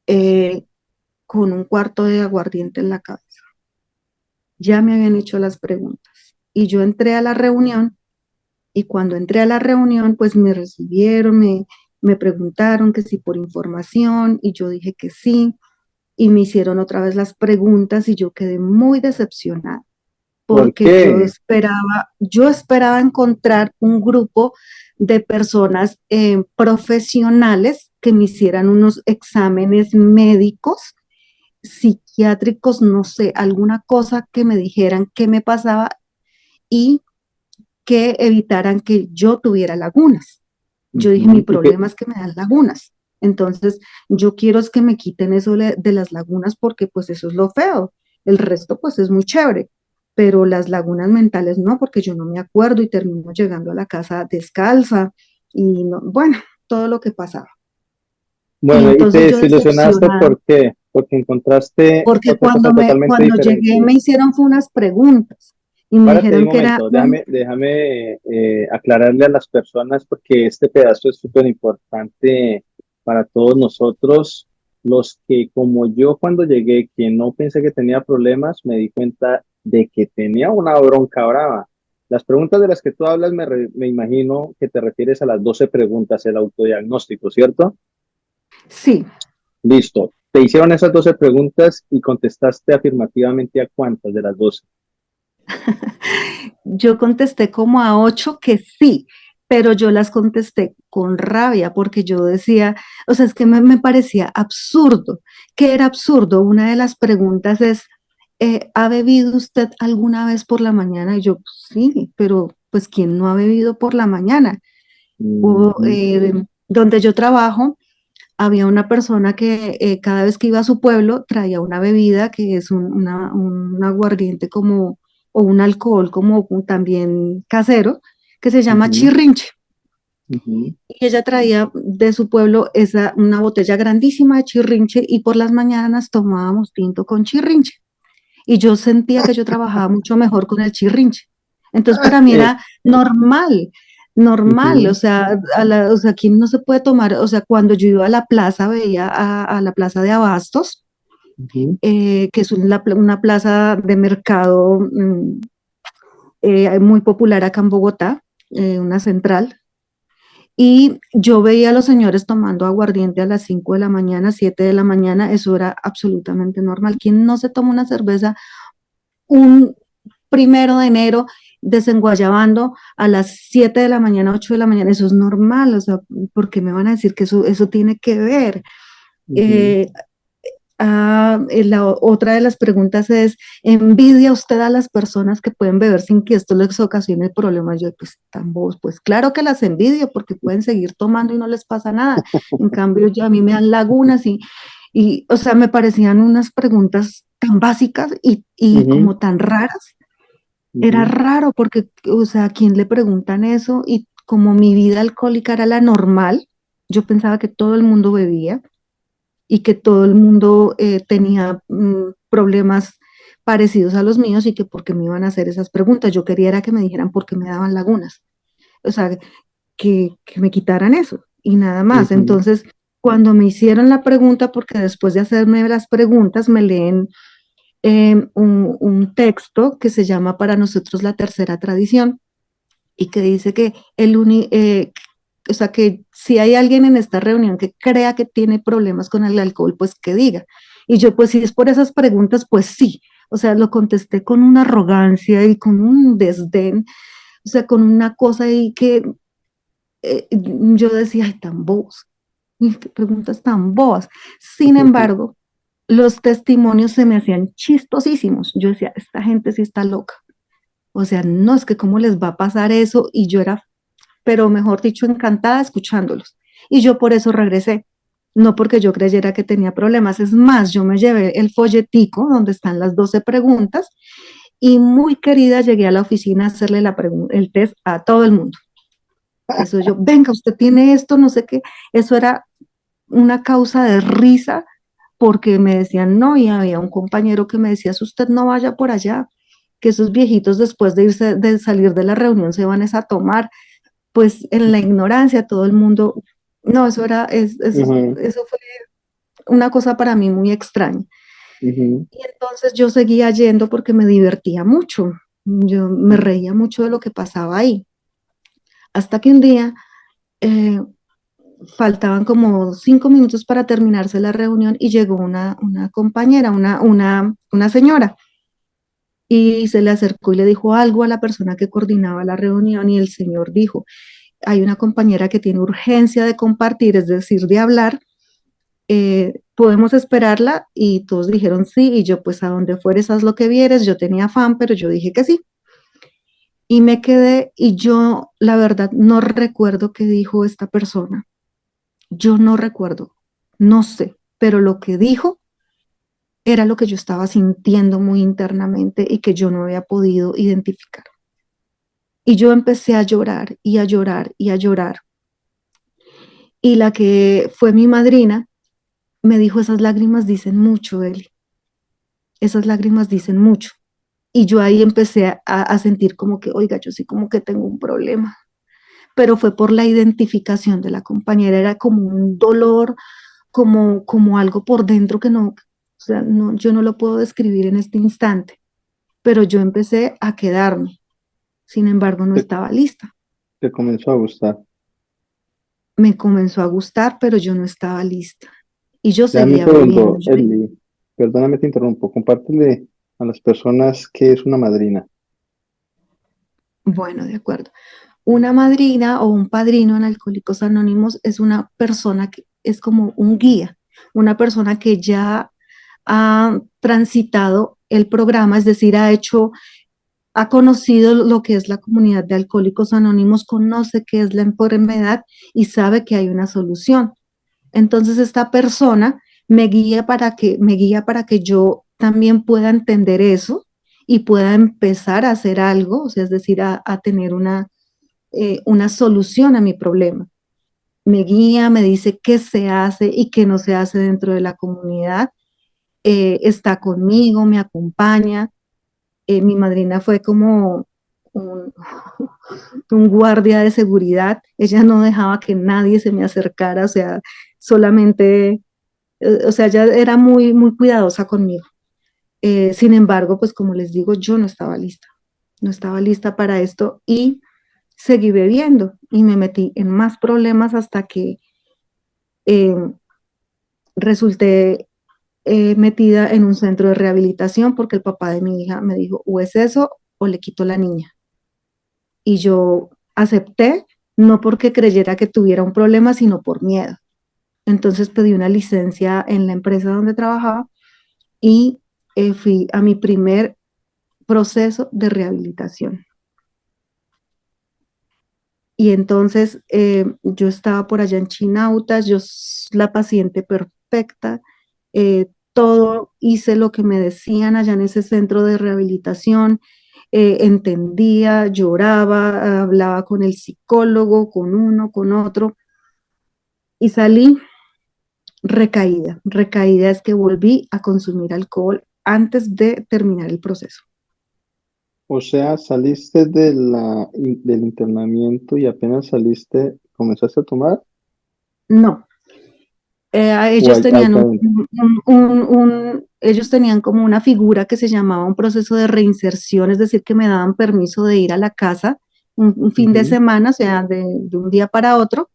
eh, con un cuarto de aguardiente en la cabeza. Ya me habían hecho las preguntas. Y yo entré a la reunión y cuando entré a la reunión, pues me recibieron, me preguntaron que si por información y yo dije que sí. Y me hicieron otra vez las preguntas y yo quedé muy decepcionada ¿Por porque qué? yo esperaba encontrar un grupo de personas profesionales que me hicieran unos exámenes médicos, psiquiátricos, no sé, alguna cosa que me dijeran qué me pasaba y que evitaran que yo tuviera lagunas. Yo dije, mi Ujú. ¿Y qué? problema es que me dan lagunas. Entonces, yo quiero es que me quiten eso de las lagunas porque pues eso es lo feo. El resto pues es muy chévere, pero las lagunas mentales no, porque yo no me acuerdo y termino llegando a la casa descalza y no, bueno, todo lo que pasaba. Y Bueno, y te entonces yo desilusionaste, decepcionada, ¿por qué? Porque encontraste porque otra cosa totalmente cuando llegué diferente. me hicieron fue unas preguntas y me Párate ahí un dijeron que era momento, déjame aclararle a las personas porque este pedazo es súper importante para todos nosotros, los que como yo cuando llegué, que no pensé que tenía problemas, me di cuenta de que tenía una bronca brava. Las preguntas de las que tú hablas, me imagino que te refieres a las 12 preguntas, el autodiagnóstico, ¿cierto? sí. Listo. Te hicieron esas 12 preguntas y contestaste afirmativamente a cuántas de las 12. Yo contesté como a 8 que sí, pero yo las contesté con rabia porque yo decía, o sea, es que me parecía absurdo. ¿Qué era absurdo? Una de las preguntas es, ¿ha bebido usted alguna vez por la mañana? Y yo, sí, pero pues ¿quién no ha bebido por la mañana? O, Ujú, donde yo trabajo, había una persona que cada vez que iba a su pueblo traía una bebida que es un aguardiente como, o un alcohol como también casero, que se llama ujú. chirrinche. Ujú. Y ella traía de su pueblo una botella grandísima de chirrinche y por las mañanas tomábamos tinto con chirrinche. Y yo sentía que yo trabajaba mucho mejor con el chirrinche. Entonces para mí Eh, era normal, normal, o ujú, sea, o sea, aquí no se puede tomar, o sea, cuando yo iba a la plaza, veía a la plaza de Abastos, ujú, que es una plaza de mercado muy popular acá en Bogotá, una central, y yo veía a los señores tomando aguardiente a las 5 de la mañana, 7 de la mañana, eso era absolutamente normal. ¿Quién no se toma una cerveza un 1 de enero desenguayabando a las 7 de la mañana, 8 de la mañana? Eso es normal, o sea, ¿por qué me van a decir que eso tiene que ver? ujú. Eh, la otra de las preguntas es, ¿envidia usted a las personas que pueden beber sin que esto les ocasione problemas? Yo, pues, tan bobos, pues claro que las envidio porque pueden seguir tomando y no les pasa nada. En cambio, yo, a mí me dan lagunas o sea, me parecían unas preguntas tan básicas y Ujú, como tan raras. Era ujú, raro porque, o sea, ¿a quién le preguntan eso? Y como mi vida alcohólica era la normal, yo pensaba que todo el mundo bebía y que todo el mundo tenía problemas parecidos a los míos y que por qué me iban a hacer esas preguntas. Yo quería era que me dijeran por qué me daban lagunas, o sea, que me quitaran eso y nada más. ujú. Entonces, cuando me hicieron la pregunta, porque después de hacerme las preguntas me leen un texto que se llama Para nosotros la tercera tradición y que dice que o sea, que si hay alguien en esta reunión que crea que tiene problemas con el alcohol, pues que diga. Y yo, pues si es por esas preguntas, pues sí. O sea, lo contesté con una arrogancia y con un desdén, o sea, con una cosa ahí que yo decía, ay, tan bobos, qué preguntas tan bobas. Sin embargo, los testimonios se me hacían chistosísimos. Yo decía, esta gente sí está loca. O sea, no es que cómo les va a pasar eso. Y yo era, pero mejor dicho, encantada escuchándolos. Y yo por eso regresé, no porque yo creyera que tenía problemas. Es más, yo me llevé el folletico donde están las 12 preguntas y muy querida llegué a la oficina a hacerle el test a todo el mundo. Eso yo, venga, usted tiene esto, no sé qué. Eso era una causa de risa porque me decían no y había un compañero que me decía, si usted no vaya por allá, que esos viejitos después de salir de la reunión se van a tomar, pues en la ignorancia todo el mundo, no, Ujú, eso fue una cosa para mí muy extraña. ujú. Y entonces yo seguía yendo porque me divertía mucho, yo me reía mucho de lo que pasaba ahí, hasta que un día eh, faltaban como 5 minutos para terminarse la reunión y llegó una compañera, una señora, y se le acercó y le dijo algo a la persona que coordinaba la reunión y el señor dijo, hay una compañera que tiene urgencia de compartir, es decir, de hablar, podemos esperarla y todos dijeron sí y yo pues a donde fueres haz lo que vieres, yo tenía afán, pero yo dije que sí. Y me quedé y yo la verdad no recuerdo qué dijo esta persona, yo no recuerdo, no sé, pero lo que dijo era lo que yo estaba sintiendo muy internamente y que yo no había podido identificar. Y yo empecé a llorar y a llorar y a llorar. Y la que fue mi madrina me dijo, esas lágrimas dicen mucho, Eli, esas lágrimas dicen mucho. Y yo ahí empecé a sentir como que, oiga, yo sí como que tengo un problema. Pero fue por la identificación de la compañera, era como un dolor, como algo por dentro que no, o sea, no, yo no lo puedo describir en este instante, pero yo empecé a quedarme, sin embargo no Te, estaba lista. te comenzó a gustar. Me comenzó a gustar, pero yo no estaba lista. Y yo Dame un seguía bebiendo. segundo, Eli. Perdóname, te interrumpo. Compártele a las personas qué es una madrina. Bueno, de acuerdo. Una madrina o un padrino en Alcohólicos Anónimos es una persona que es como un guía, una persona que ya ha transitado el programa, es decir, ha conocido lo que es la comunidad de Alcohólicos Anónimos, conoce qué es la enfermedad y sabe que hay una solución. Entonces esta persona me guía para que yo también pueda entender eso y pueda empezar a hacer algo, o sea, es decir, a tener una solución a mi problema. Me guía, me dice qué se hace y qué no se hace dentro de la comunidad. Está conmigo, me acompaña. Mi madrina fue como un, un guardia de seguridad. Ella no dejaba que nadie se me acercara, o sea, solamente, o sea, ella era muy, muy cuidadosa conmigo. Sin embargo, pues como les digo, yo no estaba lista, no estaba lista para esto y seguí bebiendo y me metí en más problemas hasta que eh, resulté metida en un centro de rehabilitación porque el papá de mi hija me dijo, o es eso o le quito la niña. Y yo acepté, no porque creyera que tuviera un problema, sino por miedo. Entonces pedí una licencia en la empresa donde trabajaba y fui a mi primer proceso de rehabilitación. Y entonces yo estaba por allá en Chinautas, la paciente perfecta, todo hice lo que me decían allá en ese centro de rehabilitación, entendía, lloraba, hablaba con el psicólogo, con uno, con otro, y salí recaída. Recaída es que volví a consumir alcohol antes de terminar el proceso. O sea, saliste del internamiento y apenas saliste, ¿comenzaste a tomar? No, ¿O ellos tenían acá adentro? ellos tenían como una figura que se llamaba un proceso de reinserción, es decir, que me daban permiso de ir a la casa un fin de Ujú. semana, o sea, de un día para otro,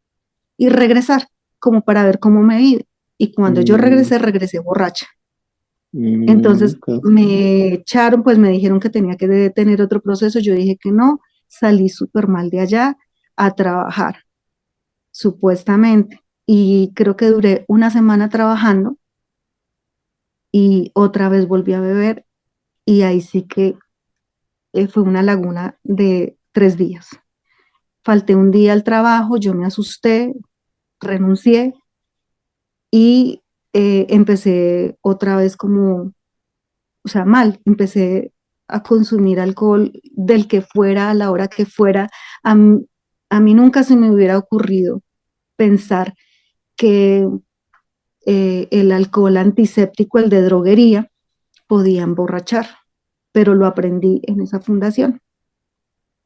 y regresar, como para ver cómo me iba. Y cuando yo Mm, regresé, regresé borracha. Entonces ok. me echaron, pues me dijeron que tenía que tener otro proceso, yo dije que no, salí súper mal de allá a trabajar, supuestamente. Y creo que duré una semana trabajando y otra vez volví a beber y ahí sí que fue una laguna de 3 días. Falté un día al trabajo, yo me asusté, renuncié y empecé otra vez como, o sea, mal, empecé a consumir alcohol del que fuera, a la hora que fuera. A, mí- a mí nunca se me hubiera ocurrido pensar que el alcohol antiséptico, el de droguería, podía emborrachar, pero lo aprendí en esa fundación.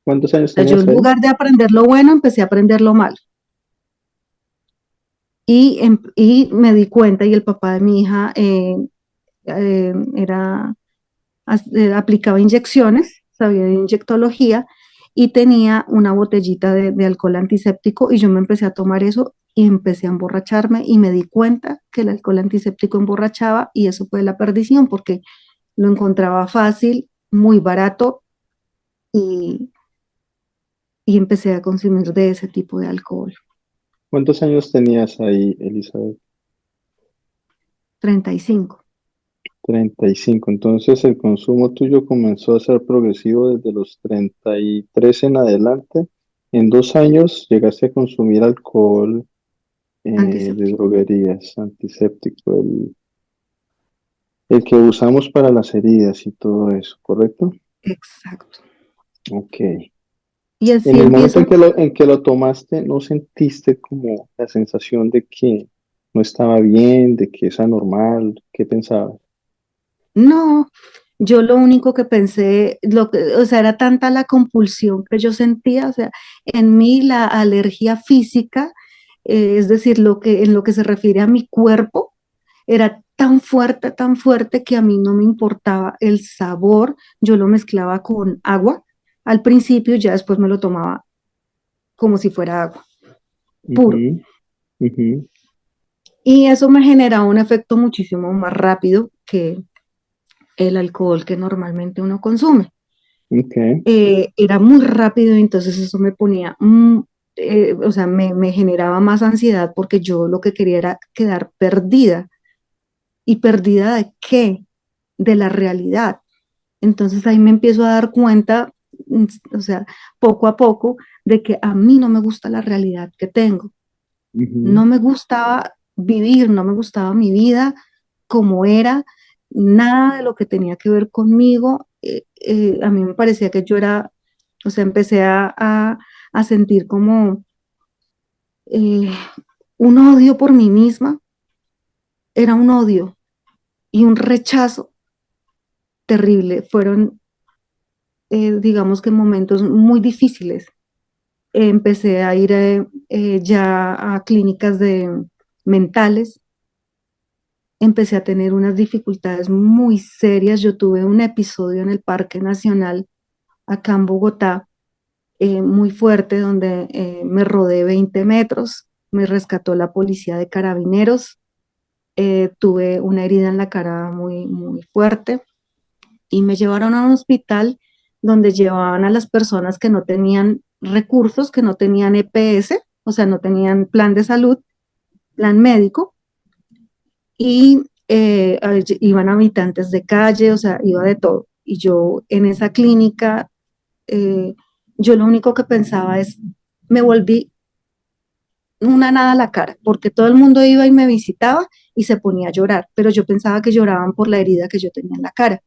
¿Cuántos años Sea, yo tenías en ahí? lugar de aprender lo bueno, empecé a aprender lo malo. Y me di cuenta, y el papá de mi hija era, aplicaba inyecciones, sabía de inyectología, y tenía una botellita de alcohol antiséptico, y yo me empecé a tomar eso y empecé a emborracharme, y me di cuenta que el alcohol antiséptico emborrachaba, y eso fue la perdición, porque lo encontraba fácil, muy barato, y, y empecé a consumir de ese tipo de alcohol. ¿Cuántos años tenías ahí, Elizabeth? 35. 35. Entonces el consumo tuyo comenzó a ser progresivo desde los 33 en adelante. En 2 años llegaste a consumir alcohol de Antiséptico. droguerías, antiséptico, el que usamos para las heridas y todo eso, ¿correcto? Exacto. Ok. Y así En el momento empiezo. en que lo tomaste, ¿no sentiste como la sensación de que no estaba bien, de que es anormal? ¿Qué pensabas? No, yo lo único que pensé, o sea, era tanta la compulsión que yo sentía, o sea, en mí la alergia física, es decir, en lo que se refiere a mi cuerpo, era tan fuerte que a mí no me importaba el sabor, yo lo mezclaba con agua al principio, ya después me lo tomaba como si fuera agua, puro. Ujú, ujú. Y eso me generaba un efecto muchísimo más rápido que el alcohol que normalmente uno consume. Ok. Era muy rápido y entonces eso me ponía, o sea, me generaba más ansiedad porque yo lo que quería era quedar perdida. ¿Y perdida de qué? De la realidad. Entonces ahí me empiezo a dar cuenta, o sea, poco a poco, de que a mí no me gusta la realidad que tengo. Ujú, No me gustaba vivir, no me gustaba mi vida como era, nada de lo que tenía que ver conmigo. A mí me parecía que yo era, o sea, empecé a a sentir como eh, un odio por mí misma, era un odio y un rechazo terrible. Fueron, digamos que momentos muy difíciles. Empecé a ir ya a clínicas de mentales, empecé a tener unas dificultades muy serias. Yo tuve un episodio en el Parque Nacional acá en Bogotá, muy fuerte, donde me rodé 20 metros, me rescató la policía de carabineros, tuve una herida en la cara muy, muy fuerte y me llevaron a un hospital donde llevaban a las personas que no tenían recursos, que no tenían EPS, o sea, no tenían plan de salud, plan médico, y iban habitantes de calle, o sea, iba de todo. Y yo en esa clínica, eh, yo lo único que pensaba es, me volví una nada a la cara, porque todo el mundo iba y me visitaba y se ponía a llorar, pero yo pensaba que lloraban por la herida que yo tenía en la cara.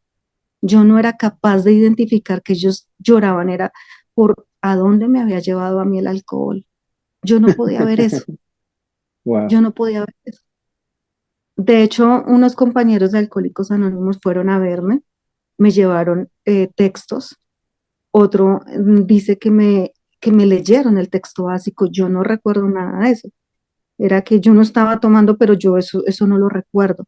Yo no era capaz de identificar que ellos lloraban, era por a dónde me había llevado a mí el alcohol. Yo no podía ver eso, Wow. yo no podía ver eso. De hecho, unos compañeros de Alcohólicos Anónimos fueron a verme, me llevaron textos, otro dice que me leyeron el texto básico, yo no recuerdo nada de eso. Era que yo no estaba tomando, pero yo eso no lo recuerdo.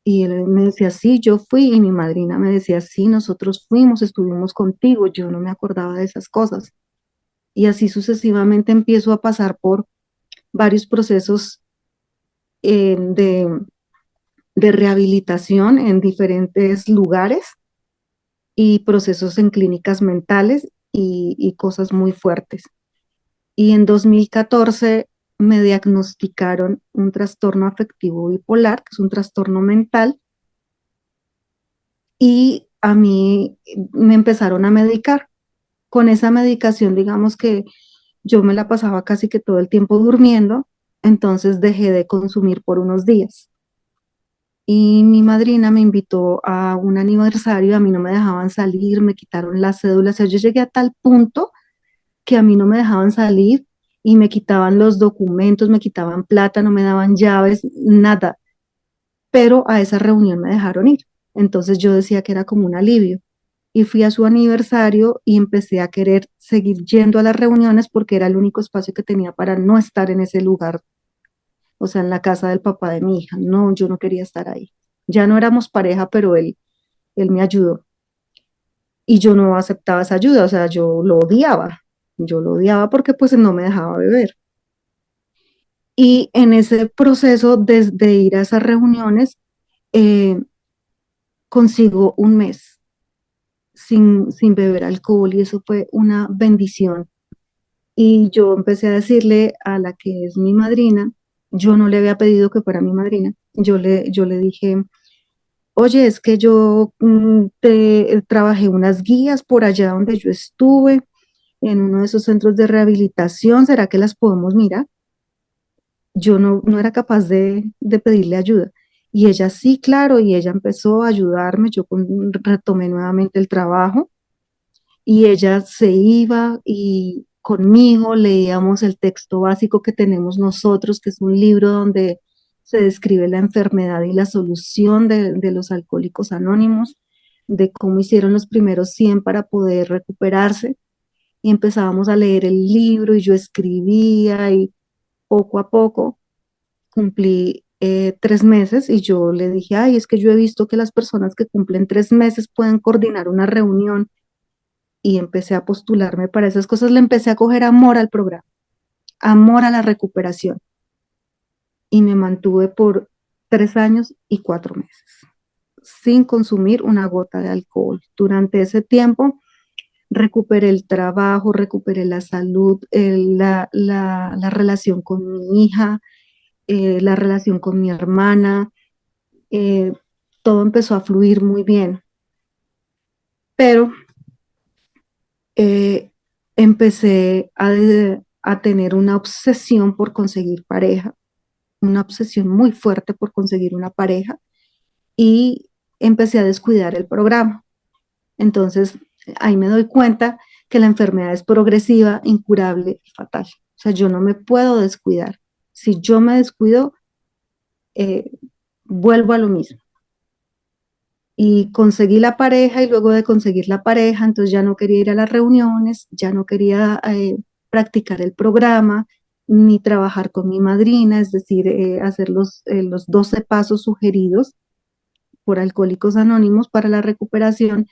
Y él me decía, sí, yo fui, y mi madrina me decía, sí, nosotros fuimos, estuvimos contigo, yo no me acordaba de esas cosas. Y así sucesivamente empiezo a pasar por varios procesos de rehabilitación en diferentes lugares y procesos en clínicas mentales y cosas muy fuertes. Y en 2014 me diagnosticaron un trastorno afectivo bipolar, que es un trastorno mental, y a mí me empezaron a medicar. Con esa medicación, digamos que yo me la pasaba casi que todo el tiempo durmiendo, entonces dejé de consumir por unos días. Y mi madrina me invitó a un aniversario, a mí no me dejaban salir, me quitaron las cédulas, o sea, yo llegué a tal punto que a mí no me dejaban salir y me quitaban los documentos, me quitaban plata, no me daban llaves, nada, pero a esa reunión me dejaron ir. Entonces yo decía que era como un alivio. Y fui a su aniversario y empecé a querer seguir yendo a las reuniones porque era el único espacio que tenía para no estar en ese lugar, o sea, en la casa del papá de mi hija. No, yo no quería estar ahí. Ya no éramos pareja, pero él me ayudó y yo no aceptaba esa ayuda, o sea, yo lo odiaba porque pues no me dejaba beber. Y en ese proceso de ir a esas reuniones, eh, consigo un mes sin beber alcohol y eso fue una bendición. Y yo empecé a decirle a la que es mi madrina, yo no le había pedido que fuera mi madrina, yo le dije, oye, es que yo trabajé unas guías por allá donde yo estuve, en uno de esos centros de rehabilitación, ¿será que las podemos mirar? Yo no era capaz de pedirle ayuda. Y ella sí, claro, y ella empezó a ayudarme, retomé nuevamente el trabajo y ella se iba y conmigo leíamos el texto básico que tenemos nosotros, que es un libro donde se describe la enfermedad y la solución de los alcohólicos anónimos, de cómo hicieron los primeros 100 para poder recuperarse. Y empezábamos a leer el libro y yo escribía y poco a poco cumplí 3 meses y yo le dije, ay, es que yo he visto que las personas que cumplen 3 meses pueden coordinar una reunión y empecé a postularme para esas cosas, le empecé a coger amor al programa, amor a la recuperación y me mantuve por 3 años y 4 meses sin consumir una gota de alcohol. Durante ese tiempo recuperé el trabajo, recuperé la salud, la relación con mi hija, la relación con mi hermana, eh, todo empezó a fluir muy bien, pero eh, empecé a tener una obsesión por conseguir pareja, una obsesión muy fuerte por conseguir una pareja y empecé a descuidar el programa. Entonces, ahí me doy cuenta que la enfermedad es progresiva, incurable y fatal. O sea, yo no me puedo descuidar. Si yo me descuido, eh, vuelvo a lo mismo. Y conseguí la pareja y luego de conseguir la pareja, entonces ya no quería ir a las reuniones, ya no quería practicar el programa, ni trabajar con mi madrina, es decir, hacer los 12 pasos sugeridos por Alcohólicos Anónimos para la recuperación.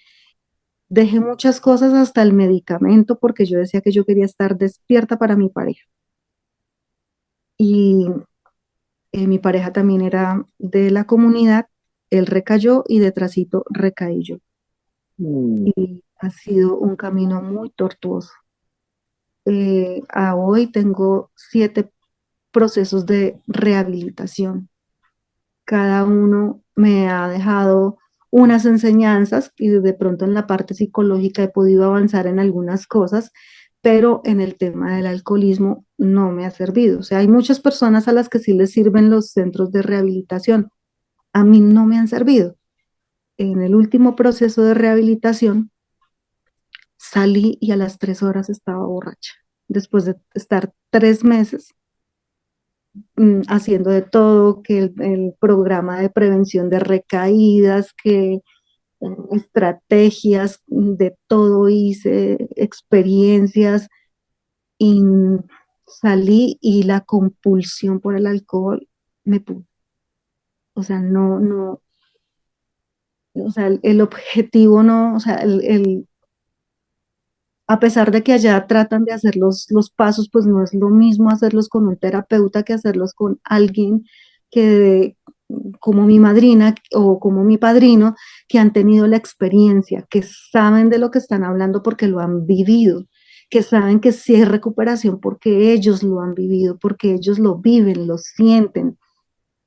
Dejé muchas cosas hasta el medicamento porque yo decía que yo quería estar despierta para mi pareja. Y mi pareja también era de la comunidad, él recayó y detrásito recaí yo. Mm, Y ha sido un camino muy tortuoso. A hoy tengo 7 procesos de rehabilitación. Cada uno me ha dejado unas enseñanzas y de pronto en la parte psicológica he podido avanzar en algunas cosas, pero en el tema del alcoholismo no me ha servido. O sea, hay muchas personas a las que sí les sirven los centros de rehabilitación. A mí no me han servido. En el último proceso de rehabilitación salí y a las 3 horas estaba borracha. Después de estar 3 meses haciendo de todo, que el programa de prevención de recaídas, que estrategias, de todo hice, experiencias, y salí y la compulsión por el alcohol me pudo. O sea, no, no, o sea, el objetivo no, o sea, a pesar de que allá tratan de hacer los pasos, pues no es lo mismo hacerlos con un terapeuta que hacerlos con alguien que, como mi madrina o como mi padrino, que han tenido la experiencia, que saben de lo que están hablando porque lo han vivido, que saben que sí hay recuperación porque ellos lo han vivido, porque ellos lo viven, lo sienten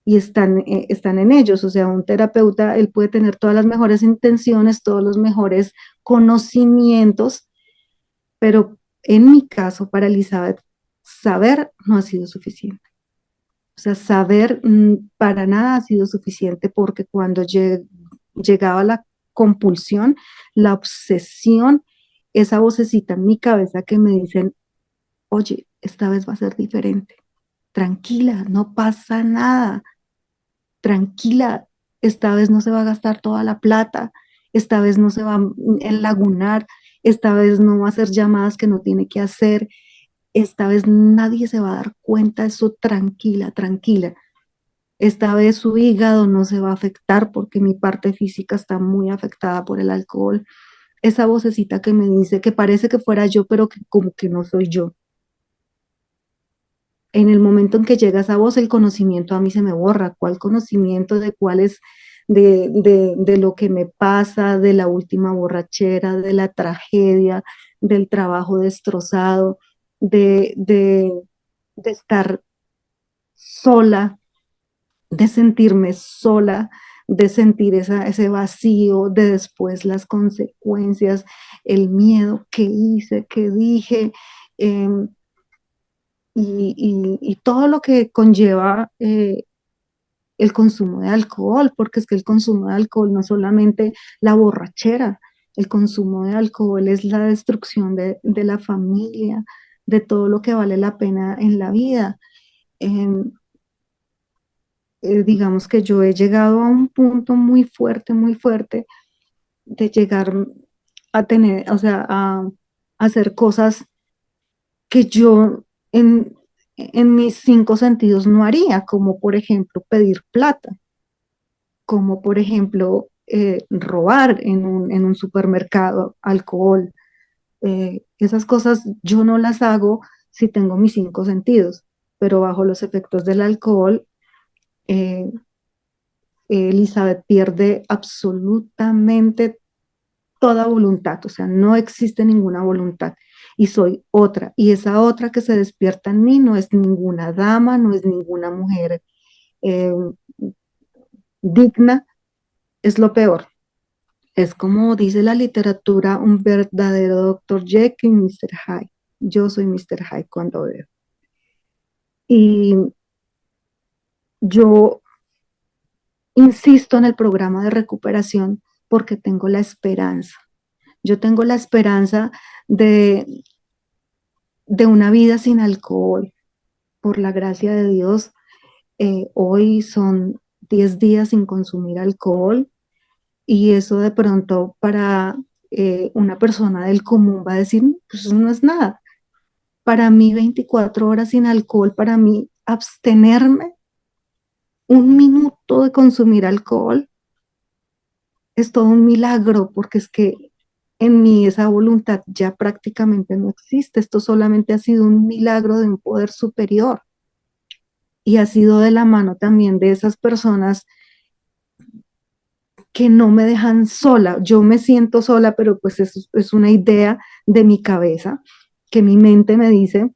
y están en ellos. O sea, un terapeuta, él puede tener todas las mejores intenciones, todos los mejores conocimientos, pero en mi caso, para Elizabeth, saber no ha sido suficiente. O sea, saber para nada ha sido suficiente porque cuando llegaba la compulsión, la obsesión, esa vocecita en mi cabeza que me dicen, oye, esta vez va a ser diferente, tranquila, no pasa nada, tranquila, esta vez no se va a gastar toda la plata, esta vez no se va a enlagunar, esta vez no va a hacer llamadas que no tiene que hacer, esta vez nadie se va a dar cuenta, eso tranquila, tranquila. Esta vez su hígado no se va a afectar porque mi parte física está muy afectada por el alcohol. Esa vocecita que me dice que parece que fuera yo, pero que como que no soy yo. En el momento en que llega esa voz, el conocimiento a mí se me borra. ¿Cuál conocimiento de cuál es, de lo que me pasa, de la última borrachera, de la tragedia, del trabajo destrozado, de, de, de estar sola, de sentirme sola, de sentir ese vacío, de después las consecuencias, el miedo que hice, que dije, eh, y todo lo que conlleva el consumo de alcohol, porque es que el consumo de alcohol no es solamente la borrachera, el consumo de alcohol es la destrucción de la familia, de todo lo que vale la pena en la vida. Em, digamos que yo he llegado a un punto muy fuerte de llegar a tener, o sea, a hacer cosas que yo en mis 5 sentidos no haría, como por ejemplo pedir plata, como por ejemplo robar en un supermercado alcohol. Esas cosas yo no las hago si tengo mis 5 sentidos, pero bajo los efectos del alcohol, eh, Elizabeth pierde absolutamente toda voluntad, o sea, no existe ninguna voluntad y soy otra, y esa otra que se despierta en mí no es ninguna dama, no es ninguna mujer eh, digna, es lo peor. Es como dice la literatura, un verdadero Dr. Jekyll y Mr. Hyde. Yo soy Mr. Hyde cuando veo. Y yo insisto en el programa de recuperación porque tengo la esperanza. Yo tengo la esperanza de, de una vida sin alcohol, por la gracia de Dios. Hoy son 10 días sin consumir alcohol y eso de pronto para una persona del común va a decir, pues eso no es nada. Para mí 24 horas sin alcohol, para mí abstenerme un minuto de consumir alcohol es todo un milagro, porque es que en mí esa voluntad ya prácticamente no existe. Esto solamente ha sido un milagro de un poder superior y ha sido de la mano también de esas personas que no me dejan sola. Yo me siento sola, pero pues es una idea de mi cabeza, que mi mente me dice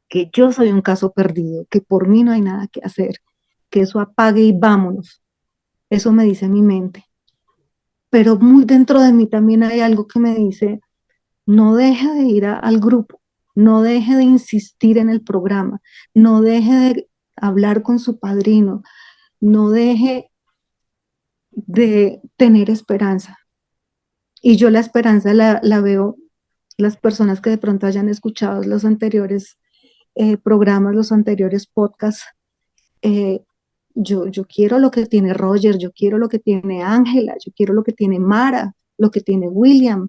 que yo soy un caso perdido, que por mí no hay nada que hacer, que eso apague y vámonos. Eso me dice mi mente. Pero muy dentro de mí también hay algo que me dice, no deje de ir al grupo, no deje de insistir en el programa, no deje de hablar con su padrino, no deje de tener esperanza. Y yo la esperanza la veo, las personas que de pronto hayan escuchado los anteriores programas, los anteriores podcasts, eh, yo quiero lo que tiene Roger, yo quiero lo que tiene Ángela, yo quiero lo que tiene Mara, lo que tiene William.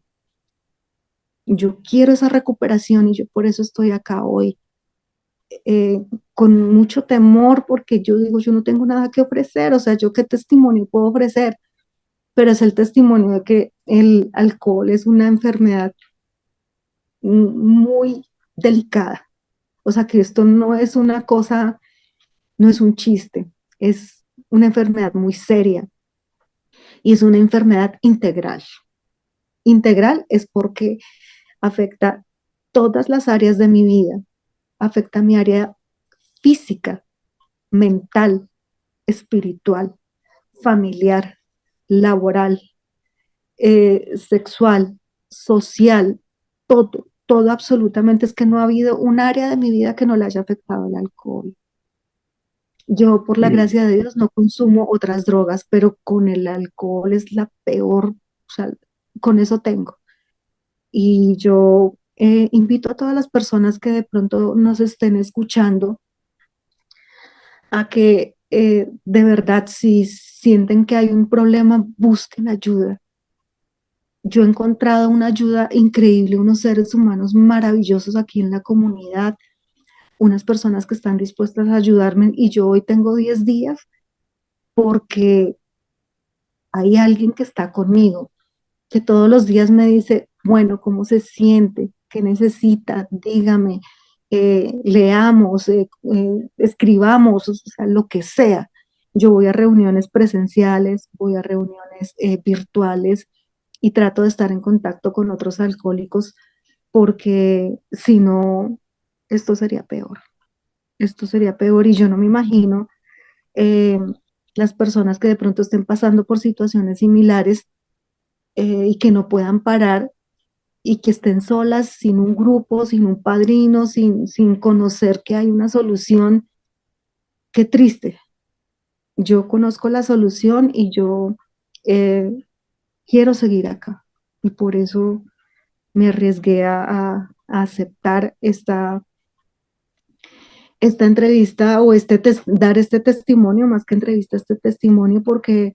Yo quiero esa recuperación y yo por eso estoy acá hoy, con mucho temor porque yo digo, yo no tengo nada que ofrecer, o sea, yo qué testimonio puedo ofrecer, pero es el testimonio de que el alcohol es una enfermedad muy delicada, o sea, que esto no es una cosa, no es un chiste, es una enfermedad muy seria y es una enfermedad integral. Integral es porque afecta todas las áreas de mi vida, afecta mi área física, mental, espiritual, familiar, laboral, sexual, social, todo, todo absolutamente. Es que no ha habido un área de mi vida que no le haya afectado el alcohol. Yo, por la Mm. gracia de Dios, no consumo otras drogas, pero con el alcohol es la peor, o sea, con eso tengo. Y yo invito a todas las personas que de pronto nos estén escuchando a que de verdad si sienten que hay un problema, busquen ayuda. Yo he encontrado una ayuda increíble, unos seres humanos maravillosos aquí en la comunidad, unas personas que están dispuestas a ayudarme y yo hoy tengo 10 días porque hay alguien que está conmigo, que todos los días me dice, bueno, ¿cómo se siente? ¿Qué necesita? Dígame, leamos, escribamos, o sea, lo que sea. Yo voy a reuniones presenciales, voy a reuniones virtuales y trato de estar en contacto con otros alcohólicos porque si no, esto sería peor. Esto sería peor y yo no me imagino eh, las personas que de pronto estén pasando por situaciones similares y que no puedan parar y que estén solas, sin un grupo, sin un padrino, sin conocer que hay una solución. Qué triste. Yo conozco la solución y yo eh, quiero seguir acá. Y por eso me arriesgué a aceptar esta entrevista o dar este testimonio, más que entrevista, este testimonio, porque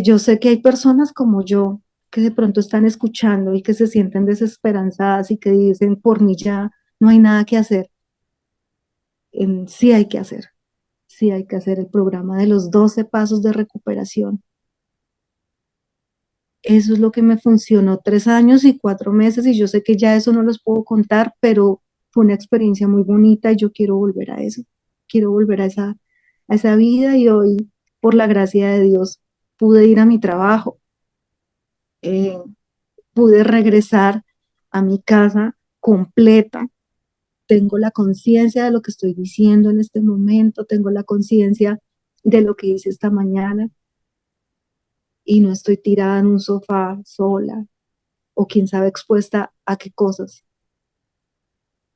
yo sé que hay personas como yo que de pronto están escuchando y que se sienten desesperanzadas y que dicen, por mí ya no hay nada que hacer. Sí hay que hacer, sí hay que hacer el programa de los 12 pasos de recuperación. Eso es lo que me funcionó 3 años y 4 meses y yo sé que ya eso no los puedo contar, pero fue una experiencia muy bonita y yo quiero volver a eso, quiero volver a esa vida y hoy, por la gracia de Dios, pude ir a mi trabajo, eh, pude regresar a mi casa completa. Tengo la conciencia de lo que estoy diciendo en este momento, tengo la conciencia de lo que hice esta mañana y no estoy tirada en un sofá sola o quién sabe expuesta a qué cosas,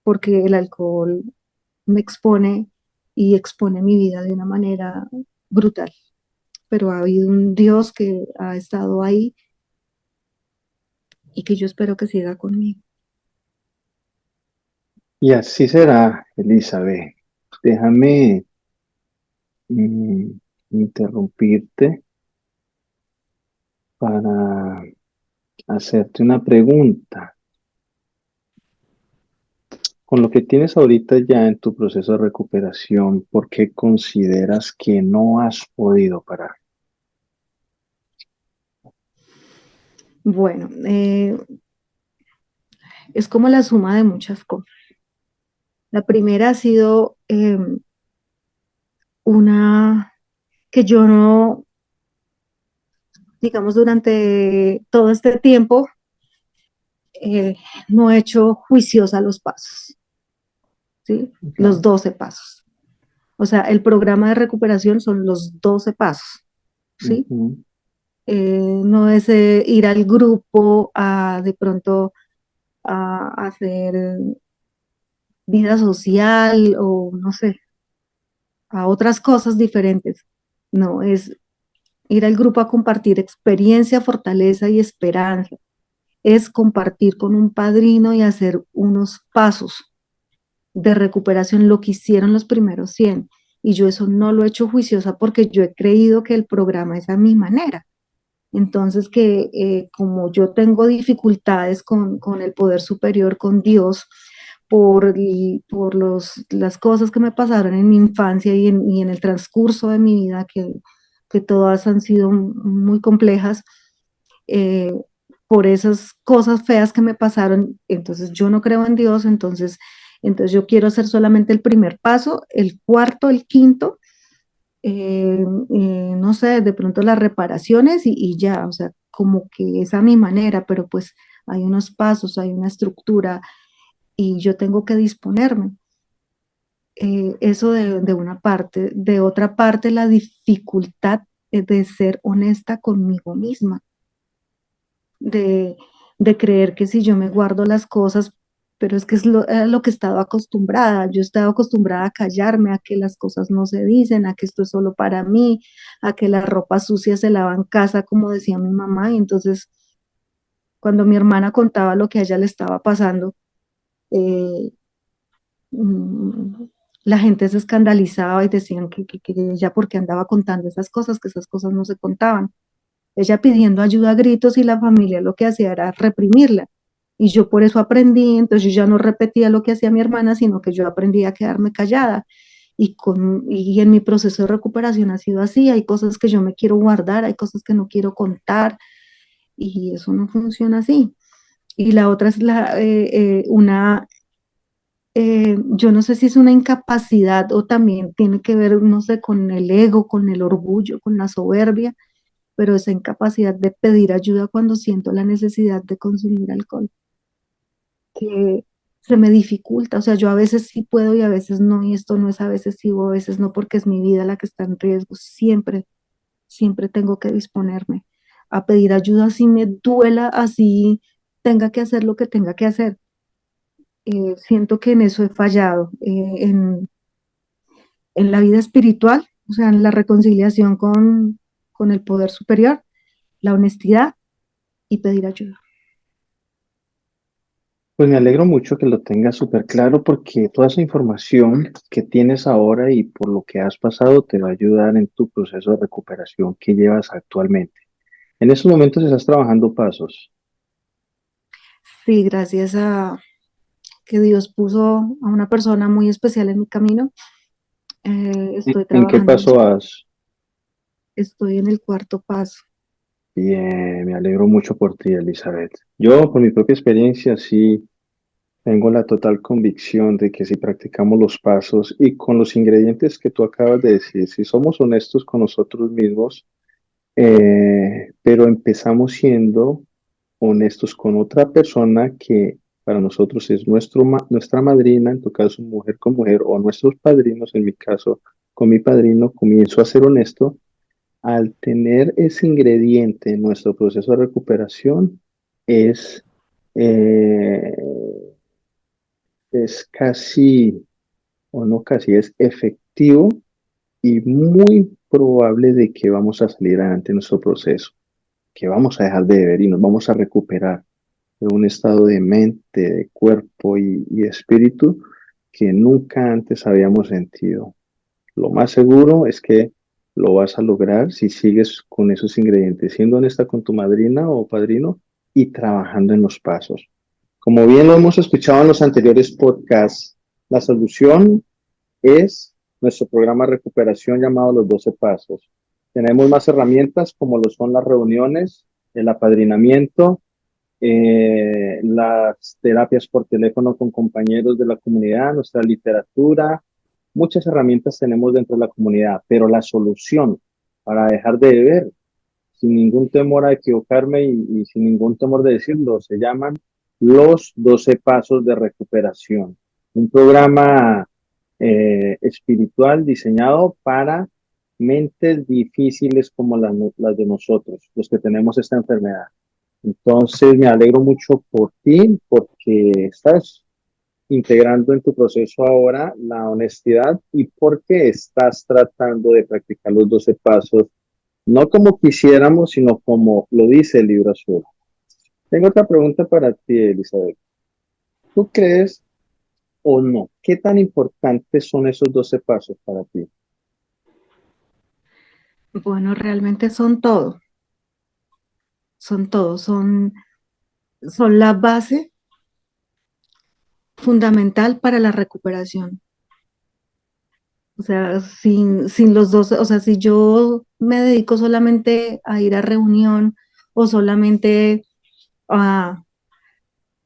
porque el alcohol me expone y expone mi vida de una manera brutal. pero ha habido un Dios que ha estado ahí y que yo espero que siga conmigo. Y así será, Elizabeth. Déjame mm, interrumpirte para hacerte una pregunta. Con lo que tienes ahorita ya en tu proceso de recuperación, ¿por qué consideras que no has podido parar? Bueno, es como la suma de muchas cosas. La primera ha sido una que yo no, digamos, durante todo este tiempo eh, no he hecho juiciosa los pasos, ¿sí? Los Ya. 12 pasos. O sea, el programa de recuperación son los 12 pasos, ¿sí? Ujú. No es ir al grupo a de pronto a hacer vida social o no sé, a otras cosas diferentes. No, es ir al grupo a compartir experiencia, fortaleza y esperanza. Es compartir con un padrino y hacer unos pasos de recuperación, lo que hicieron los primeros 100. Y yo eso no lo he hecho juiciosa porque yo he creído que el programa es a mi manera. Entonces, que como yo tengo dificultades con el poder superior, con Dios, por las cosas que me pasaron en mi infancia y en el transcurso de mi vida, que todas han sido muy complejas, eh, por esas cosas feas que me pasaron, entonces yo no creo en Dios, entonces yo quiero hacer solamente el primer paso, el cuarto, el quinto, no sé, de pronto las reparaciones y ya, o sea, como que es a mi manera, pero pues hay unos pasos, hay una estructura y yo tengo que disponerme. Eso de una parte. De otra parte, la dificultad de ser honesta conmigo misma, de, de creer que si yo me guardo las cosas, pero es que es lo que estaba acostumbrada. Yo estaba acostumbrada a callarme, a que las cosas no se dicen, a que esto es solo para mí, a que la ropa sucia se lava en casa, como decía mi mamá. Y entonces, cuando mi hermana contaba lo que a ella le estaba pasando, eh, mm, la gente se escandalizaba y decían que ella porque andaba contando esas cosas, que esas cosas no se contaban. Ella pidiendo ayuda a gritos y la familia lo que hacía era reprimirla. Y yo por eso aprendí, entonces yo ya no repetía lo que hacía mi hermana, sino que yo aprendí a quedarme callada. Y en mi proceso de recuperación ha sido así, hay cosas que yo me quiero guardar, hay cosas que no quiero contar y eso no funciona así. Y la otra es yo no sé si es una incapacidad o también tiene que ver, no sé, con el ego, con el orgullo, con la soberbia, pero esa incapacidad de pedir ayuda cuando siento la necesidad de consumir alcohol, que se me dificulta, o sea, yo a veces sí puedo y a veces no, y esto no es a veces sí o a veces no, porque es mi vida la que está en riesgo, siempre, siempre tengo que disponerme a pedir ayuda, así me duela, así tenga que hacer lo que tenga que hacer. Siento que en eso he fallado, en la vida espiritual, o sea, en la reconciliación con el poder superior, la honestidad y pedir ayuda. Pues me alegro mucho que lo tengas súper claro porque toda esa información que tienes ahora y por lo que has pasado te va a ayudar en tu proceso de recuperación que llevas actualmente. En estos momentos estás trabajando pasos. Sí, gracias a que Dios puso a una persona muy especial en mi camino, estoy ¿En qué trabajando en paso eso. vas? Estoy en el cuarto paso. Bien, me alegro mucho por ti, Elizabeth. Yo, por mi propia experiencia, sí tengo la total convicción de que si practicamos los pasos y con los ingredientes que tú acabas de decir, si somos honestos con nosotros mismos, pero empezamos siendo honestos con otra persona que para nosotros es nuestra madrina, en tu caso mujer con mujer, o nuestros padrinos, en mi caso con mi padrino, comienzo a ser honesto. Al tener ese ingrediente en nuestro proceso de recuperación, es, eh, es casi, o no casi, es efectivo y muy probable de que vamos a salir adelante en nuestro proceso, que vamos a dejar de beber y nos vamos a recuperar de un estado de mente, de cuerpo y de espíritu que nunca antes habíamos sentido. Lo más seguro es que lo vas a lograr si sigues con esos ingredientes, siendo honesta con tu madrina o padrino y trabajando en los pasos. Como bien lo hemos escuchado en los anteriores podcasts, la solución es nuestro programa de recuperación llamado Los 12 Pasos. Tenemos más herramientas como lo son las reuniones, el apadrinamiento, las terapias por teléfono con compañeros de la comunidad, nuestra literatura. Muchas herramientas tenemos dentro de la comunidad, pero la solución para dejar de beber, sin ningún temor a equivocarme y sin ningún temor de decirlo, se llaman los 12 Pasos de Recuperación. Un programa espiritual diseñado para mentes difíciles como las de nosotros, los que tenemos esta enfermedad. Entonces, me alegro mucho por ti, porque estás integrando en tu proceso ahora la honestidad y porque estás tratando de practicar los 12 pasos, no como quisiéramos, sino como lo dice el libro azul. Tengo otra pregunta para ti, Elizabeth. ¿Tú crees o no? ¿Qué tan importantes son esos 12 pasos para ti? Bueno, realmente son todo, son la base fundamental para la recuperación. O sea, sin los dos, o sea, si yo me dedico solamente a ir a reunión o solamente a,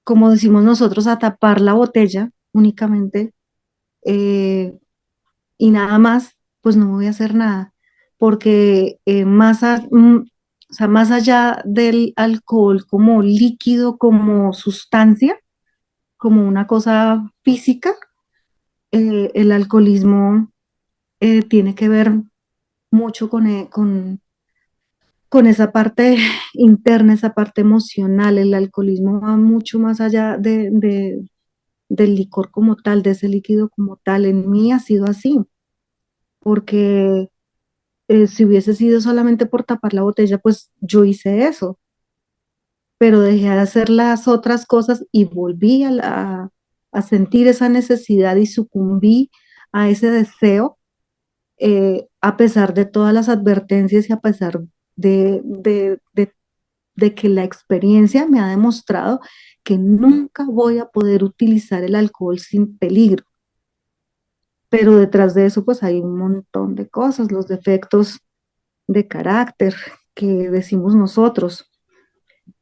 como decimos nosotros, a tapar la botella únicamente, eh, y nada más, pues no voy a hacer nada, porque o sea, más allá del alcohol como líquido, como sustancia, como una cosa física, el alcoholismo tiene que ver mucho con esa parte interna, esa parte emocional. El alcoholismo va mucho más allá del licor como tal, de ese líquido como tal. En mí ha sido así, porque si hubiese sido solamente por tapar la botella, pues yo hice eso, pero dejé de hacer las otras cosas y volví a sentir esa necesidad y sucumbí a ese deseo, a pesar de todas las advertencias y a pesar de que la experiencia me ha demostrado que nunca voy a poder utilizar el alcohol sin peligro. Pero detrás de eso, pues hay un montón de cosas, los defectos de carácter que decimos nosotros,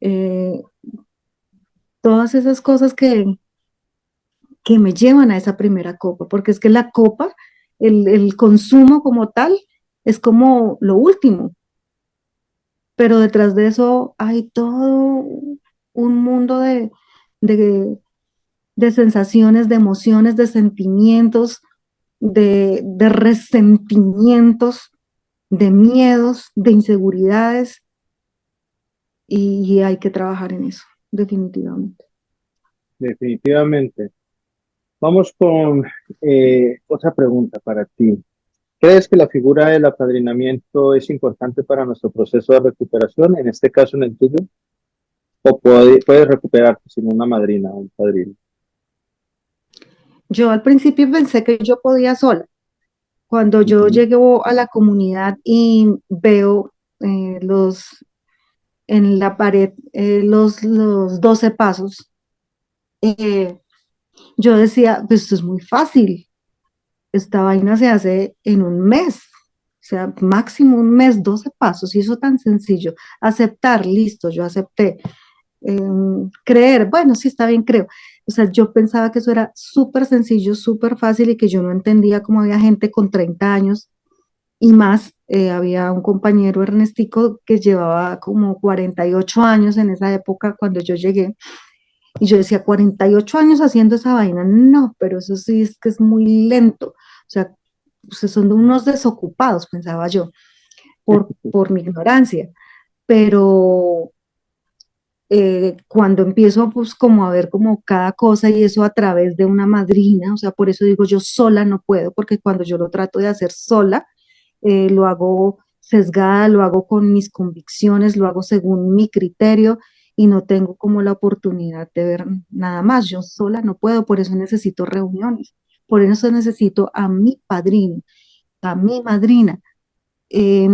eh, todas esas cosas que me llevan a esa primera copa, porque es que la copa, el consumo como tal, es como lo último, pero detrás de eso hay todo un mundo de, de sensaciones, de emociones, de sentimientos, de resentimientos, de miedos, de inseguridades, y hay que trabajar en eso, definitivamente. Definitivamente. Vamos con otra pregunta para ti. ¿Crees que la figura del apadrinamiento es importante para nuestro proceso de recuperación, en este caso en el tuyo? ¿O puedes recuperarte sin una madrina o un padrino? Yo al principio pensé que yo podía sola. Cuando yo Ujú. llego a la comunidad y veo en la pared los 12 pasos, eh, yo decía, pues esto es muy fácil, esta vaina se hace en un mes, o sea, máximo un mes, 12 pasos, y eso tan sencillo. Aceptar, listo, yo acepté. Creer, bueno, sí está bien, creo. O sea, yo pensaba que eso era súper sencillo, súper fácil y que yo no entendía cómo había gente con 30 años y más. Había un compañero Ernestico que llevaba como 48 años en esa época cuando yo llegué y yo decía, 48 años haciendo esa vaina, no, pero eso sí es que es muy lento. O sea, pues son unos desocupados, pensaba yo, por mi ignorancia. Pero cuando empiezo pues como a ver como cada cosa y eso a través de una madrina, o sea, por eso digo yo sola no puedo, porque cuando yo lo trato de hacer sola, lo hago sesgada, lo hago con mis convicciones, lo hago según mi criterio y no tengo como la oportunidad de ver nada más. Yo sola no puedo, por eso necesito reuniones, por eso necesito a mi padrino, a mi madrina, eh,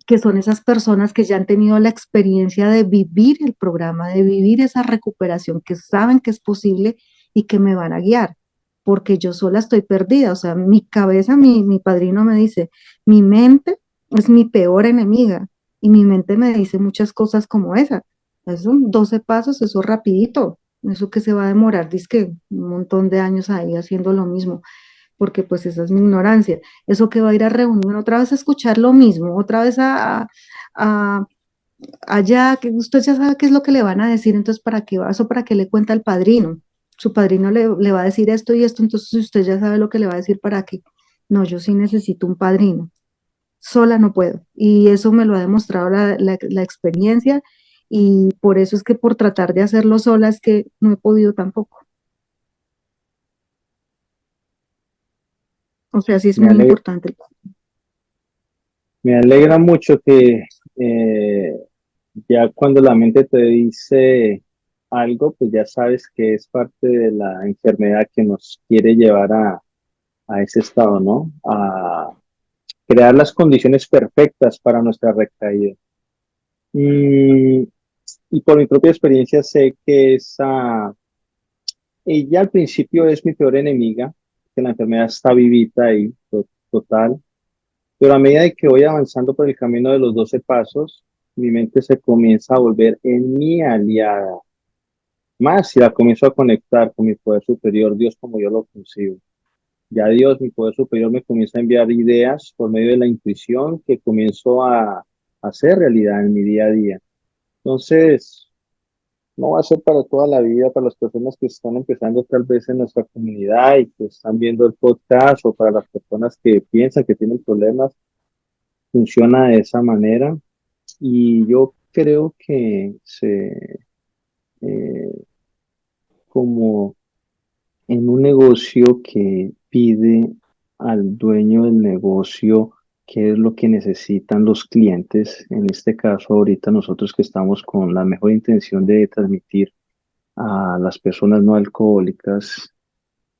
que son esas personas que ya han tenido la experiencia de vivir el programa, de vivir esa recuperación, que saben que es posible y que me van a guiar, porque yo sola estoy perdida. O sea, mi cabeza, mi padrino me dice, mi mente es mi peor enemiga y mi mente me dice muchas cosas como esa. Esos son 12 pasos, eso rapidito, eso que se va a demorar, que un montón de años ahí haciendo lo mismo, porque pues esa es mi ignorancia. Eso que va a ir a reunión, otra vez a escuchar lo mismo, otra vez a allá, que usted ya sabe qué es lo que le van a decir, entonces ¿para qué va? Eso para qué le cuenta al padrino. Su padrino le va a decir esto y esto, entonces usted ya sabe lo que le va a decir para qué. No, yo sí necesito un padrino, sola no puedo. Y eso me lo ha demostrado la experiencia y por eso es que por tratar de hacerlo sola es que no he podido tampoco. O sea, sí es Me muy ale- importante. me alegra mucho que eh, ya cuando la mente te dice algo, pues ya sabes que es parte de la enfermedad que nos quiere llevar a ese estado, ¿no? A crear las condiciones perfectas para nuestra recaída. Y, y por mi propia experiencia sé que ella al principio es mi peor enemiga, que la enfermedad está vivita ahí, total. Pero a medida de que voy avanzando por el camino de los 12 pasos, mi mente se comienza a volver en mi aliada. Más si la comienzo a conectar con mi poder superior, Dios como yo lo concibo. Ya Dios, mi poder superior, me comienza a enviar ideas por medio de la intuición que comienzo a hacer realidad en mi día a día. Entonces, no va a ser para toda la vida, para las personas que están empezando tal vez en nuestra comunidad y que están viendo el podcast o para las personas que piensan que tienen problemas, funciona de esa manera. Y yo creo que eh, como en un negocio que pide al dueño del negocio qué es lo que necesitan los clientes, en este caso ahorita nosotros que estamos con la mejor intención de transmitir a las personas no alcohólicas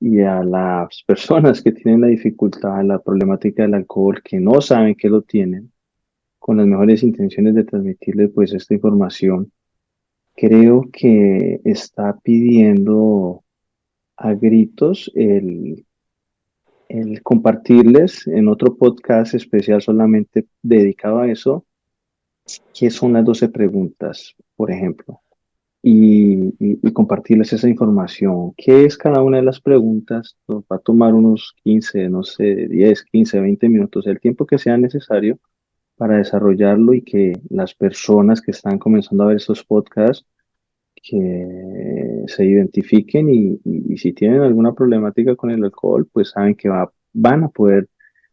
y a las personas que tienen la dificultad, la problemática del alcohol, que no saben que lo tienen, con las mejores intenciones de transmitirles pues esta información. Creo que está pidiendo a gritos el compartirles en otro podcast especial solamente dedicado a eso, qué son las 12 preguntas, por ejemplo, y compartirles esa información. ¿Qué es cada una de las preguntas? Nos va a tomar unos 15, no sé, 10, 15, 20 minutos, el tiempo que sea necesario para desarrollarlo y que las personas que están comenzando a ver estos podcasts que se identifiquen y si tienen alguna problemática con el alcohol, pues saben que van a poder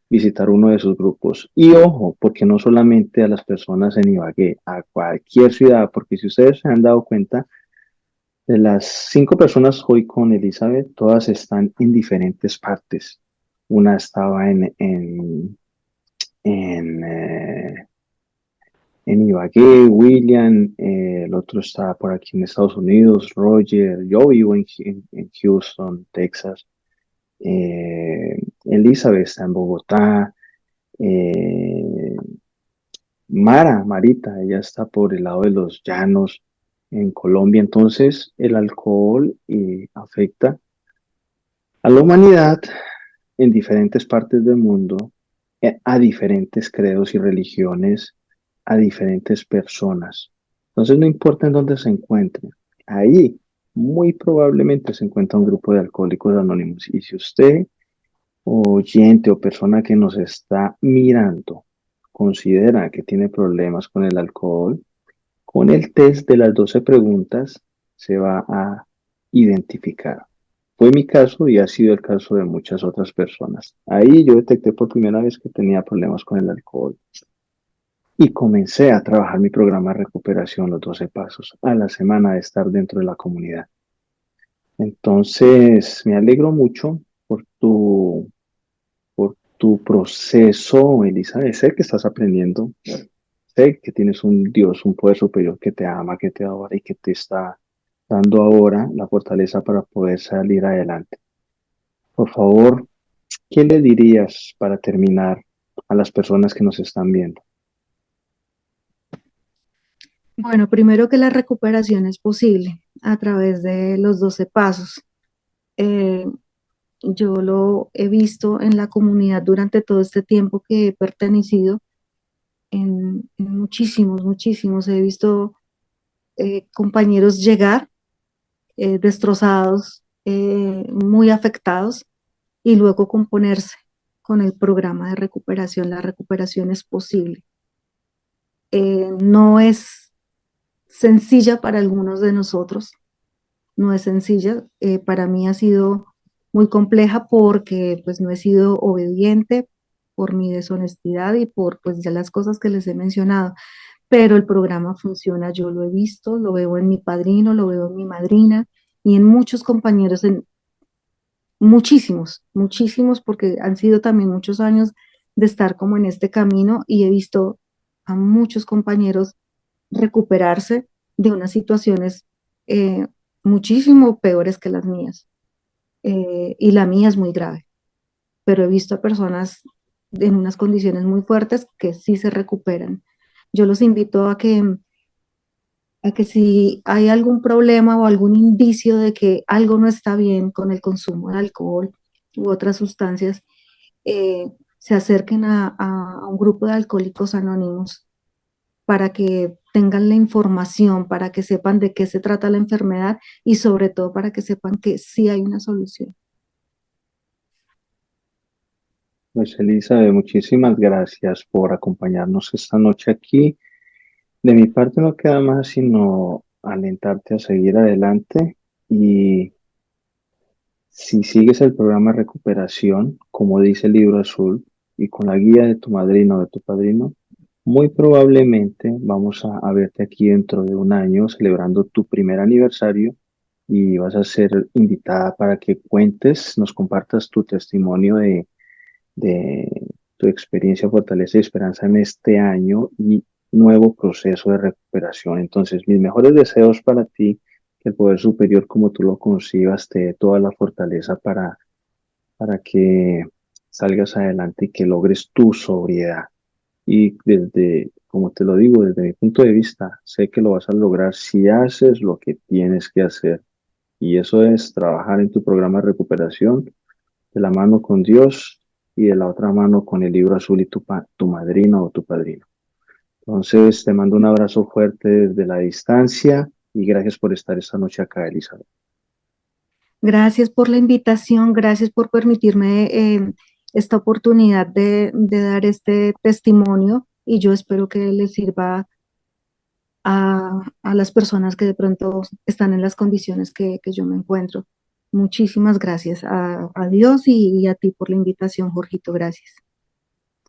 visitar uno de esos grupos. Y ojo, porque no solamente a las personas en Ibagué, a cualquier ciudad, porque si ustedes se han dado cuenta, de las 5 personas hoy con Elizabeth, todas están en diferentes partes. Una estaba en, en Ibagué, William, el otro está por aquí en Estados Unidos, Roger, yo vivo en Houston, Texas, Elizabeth está en Bogotá, eh, Marita, ella está por el lado de los llanos en Colombia. Entonces, el alcohol afecta a la humanidad en diferentes partes del mundo, a diferentes credos y religiones, a diferentes personas. Entonces, no importa en dónde se encuentre, ahí muy probablemente se encuentra un grupo de alcohólicos anónimos. Y si usted, oyente o persona que nos está mirando, considera que tiene problemas con el alcohol, con el test de las 12 preguntas se va a identificar. Fue mi caso y ha sido el caso de muchas otras personas. Ahí yo detecté por primera vez que tenía problemas con el alcohol y comencé a trabajar mi programa de recuperación, los 12 pasos, a la semana de estar dentro de la comunidad. Entonces, me alegro mucho por tu proceso, Elizabeth. Sé que estás aprendiendo, sé que tienes un Dios, un poder superior que te ama, que te adora y que te está dando ahora la fortaleza para poder salir adelante. Por favor, ¿qué le dirías para terminar a las personas que nos están viendo? Bueno, primero que la recuperación es posible a través de los 12 pasos. Eh, yo lo he visto en la comunidad durante todo este tiempo que he pertenecido, en muchísimos, muchísimos. He visto compañeros llegar destrozados, muy afectados, y luego componerse con el programa de recuperación. La recuperación es posible. No es sencilla para algunos de nosotros, no es sencilla. Para mí ha sido muy compleja porque pues no he sido obediente por mi deshonestidad y por pues ya las cosas que les he mencionado, pero el programa funciona, yo lo he visto, lo veo en mi padrino, lo veo en mi madrina y en muchos compañeros, en muchísimos, muchísimos, porque han sido también muchos años de estar como en este camino y he visto a muchos compañeros recuperarse de unas situaciones eh, muchísimo peores que las mías. Y la mía es muy grave, pero he visto a personas en unas condiciones muy fuertes que sí se recuperan. Yo los invito a que si hay algún problema o algún indicio de que algo no está bien con el consumo de alcohol u otras sustancias, se acerquen a un grupo de alcohólicos anónimos para que tengan la información, para que sepan de qué se trata la enfermedad y sobre todo para que sepan que sí hay una solución. Pues Elizabeth, muchísimas gracias por acompañarnos esta noche aquí. De mi parte no queda más sino alentarte a seguir adelante y si sigues el programa de recuperación, como dice el libro azul, y con la guía de tu madrina o de tu padrino, muy probablemente vamos a verte aquí dentro de un año celebrando tu primer aniversario y vas a ser invitada para que cuentes, nos compartas tu testimonio de tu experiencia, fortaleza y esperanza en este año y nuevo proceso de recuperación. Entonces, mis mejores deseos para ti, que el poder superior como tú lo concibas te dé toda la fortaleza para que salgas adelante y que logres tu sobriedad. Y desde, como te lo digo, desde mi punto de vista, sé que lo vas a lograr si haces lo que tienes que hacer. Y eso es trabajar en tu programa de recuperación de la mano con Dios y de la otra mano con el libro azul y tu madrina o tu padrino. Entonces, te mando un abrazo fuerte desde la distancia y gracias por estar esta noche acá, Elizabeth. Gracias por la invitación, gracias por permitirme esta oportunidad de dar este testimonio y yo espero que les sirva a las personas que de pronto están en las condiciones que yo me encuentro. Muchísimas gracias a Dios y a ti por la invitación, Jorgito. Gracias.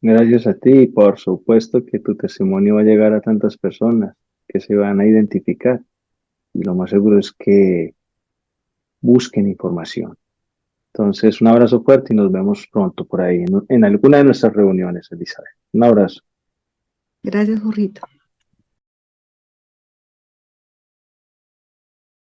Gracias a ti y por supuesto que tu testimonio va a llegar a tantas personas que se van a identificar y lo más seguro es que busquen información. Entonces, un abrazo fuerte y nos vemos pronto por ahí en alguna de nuestras reuniones, Elizabeth. Un abrazo. Gracias, Jorgito.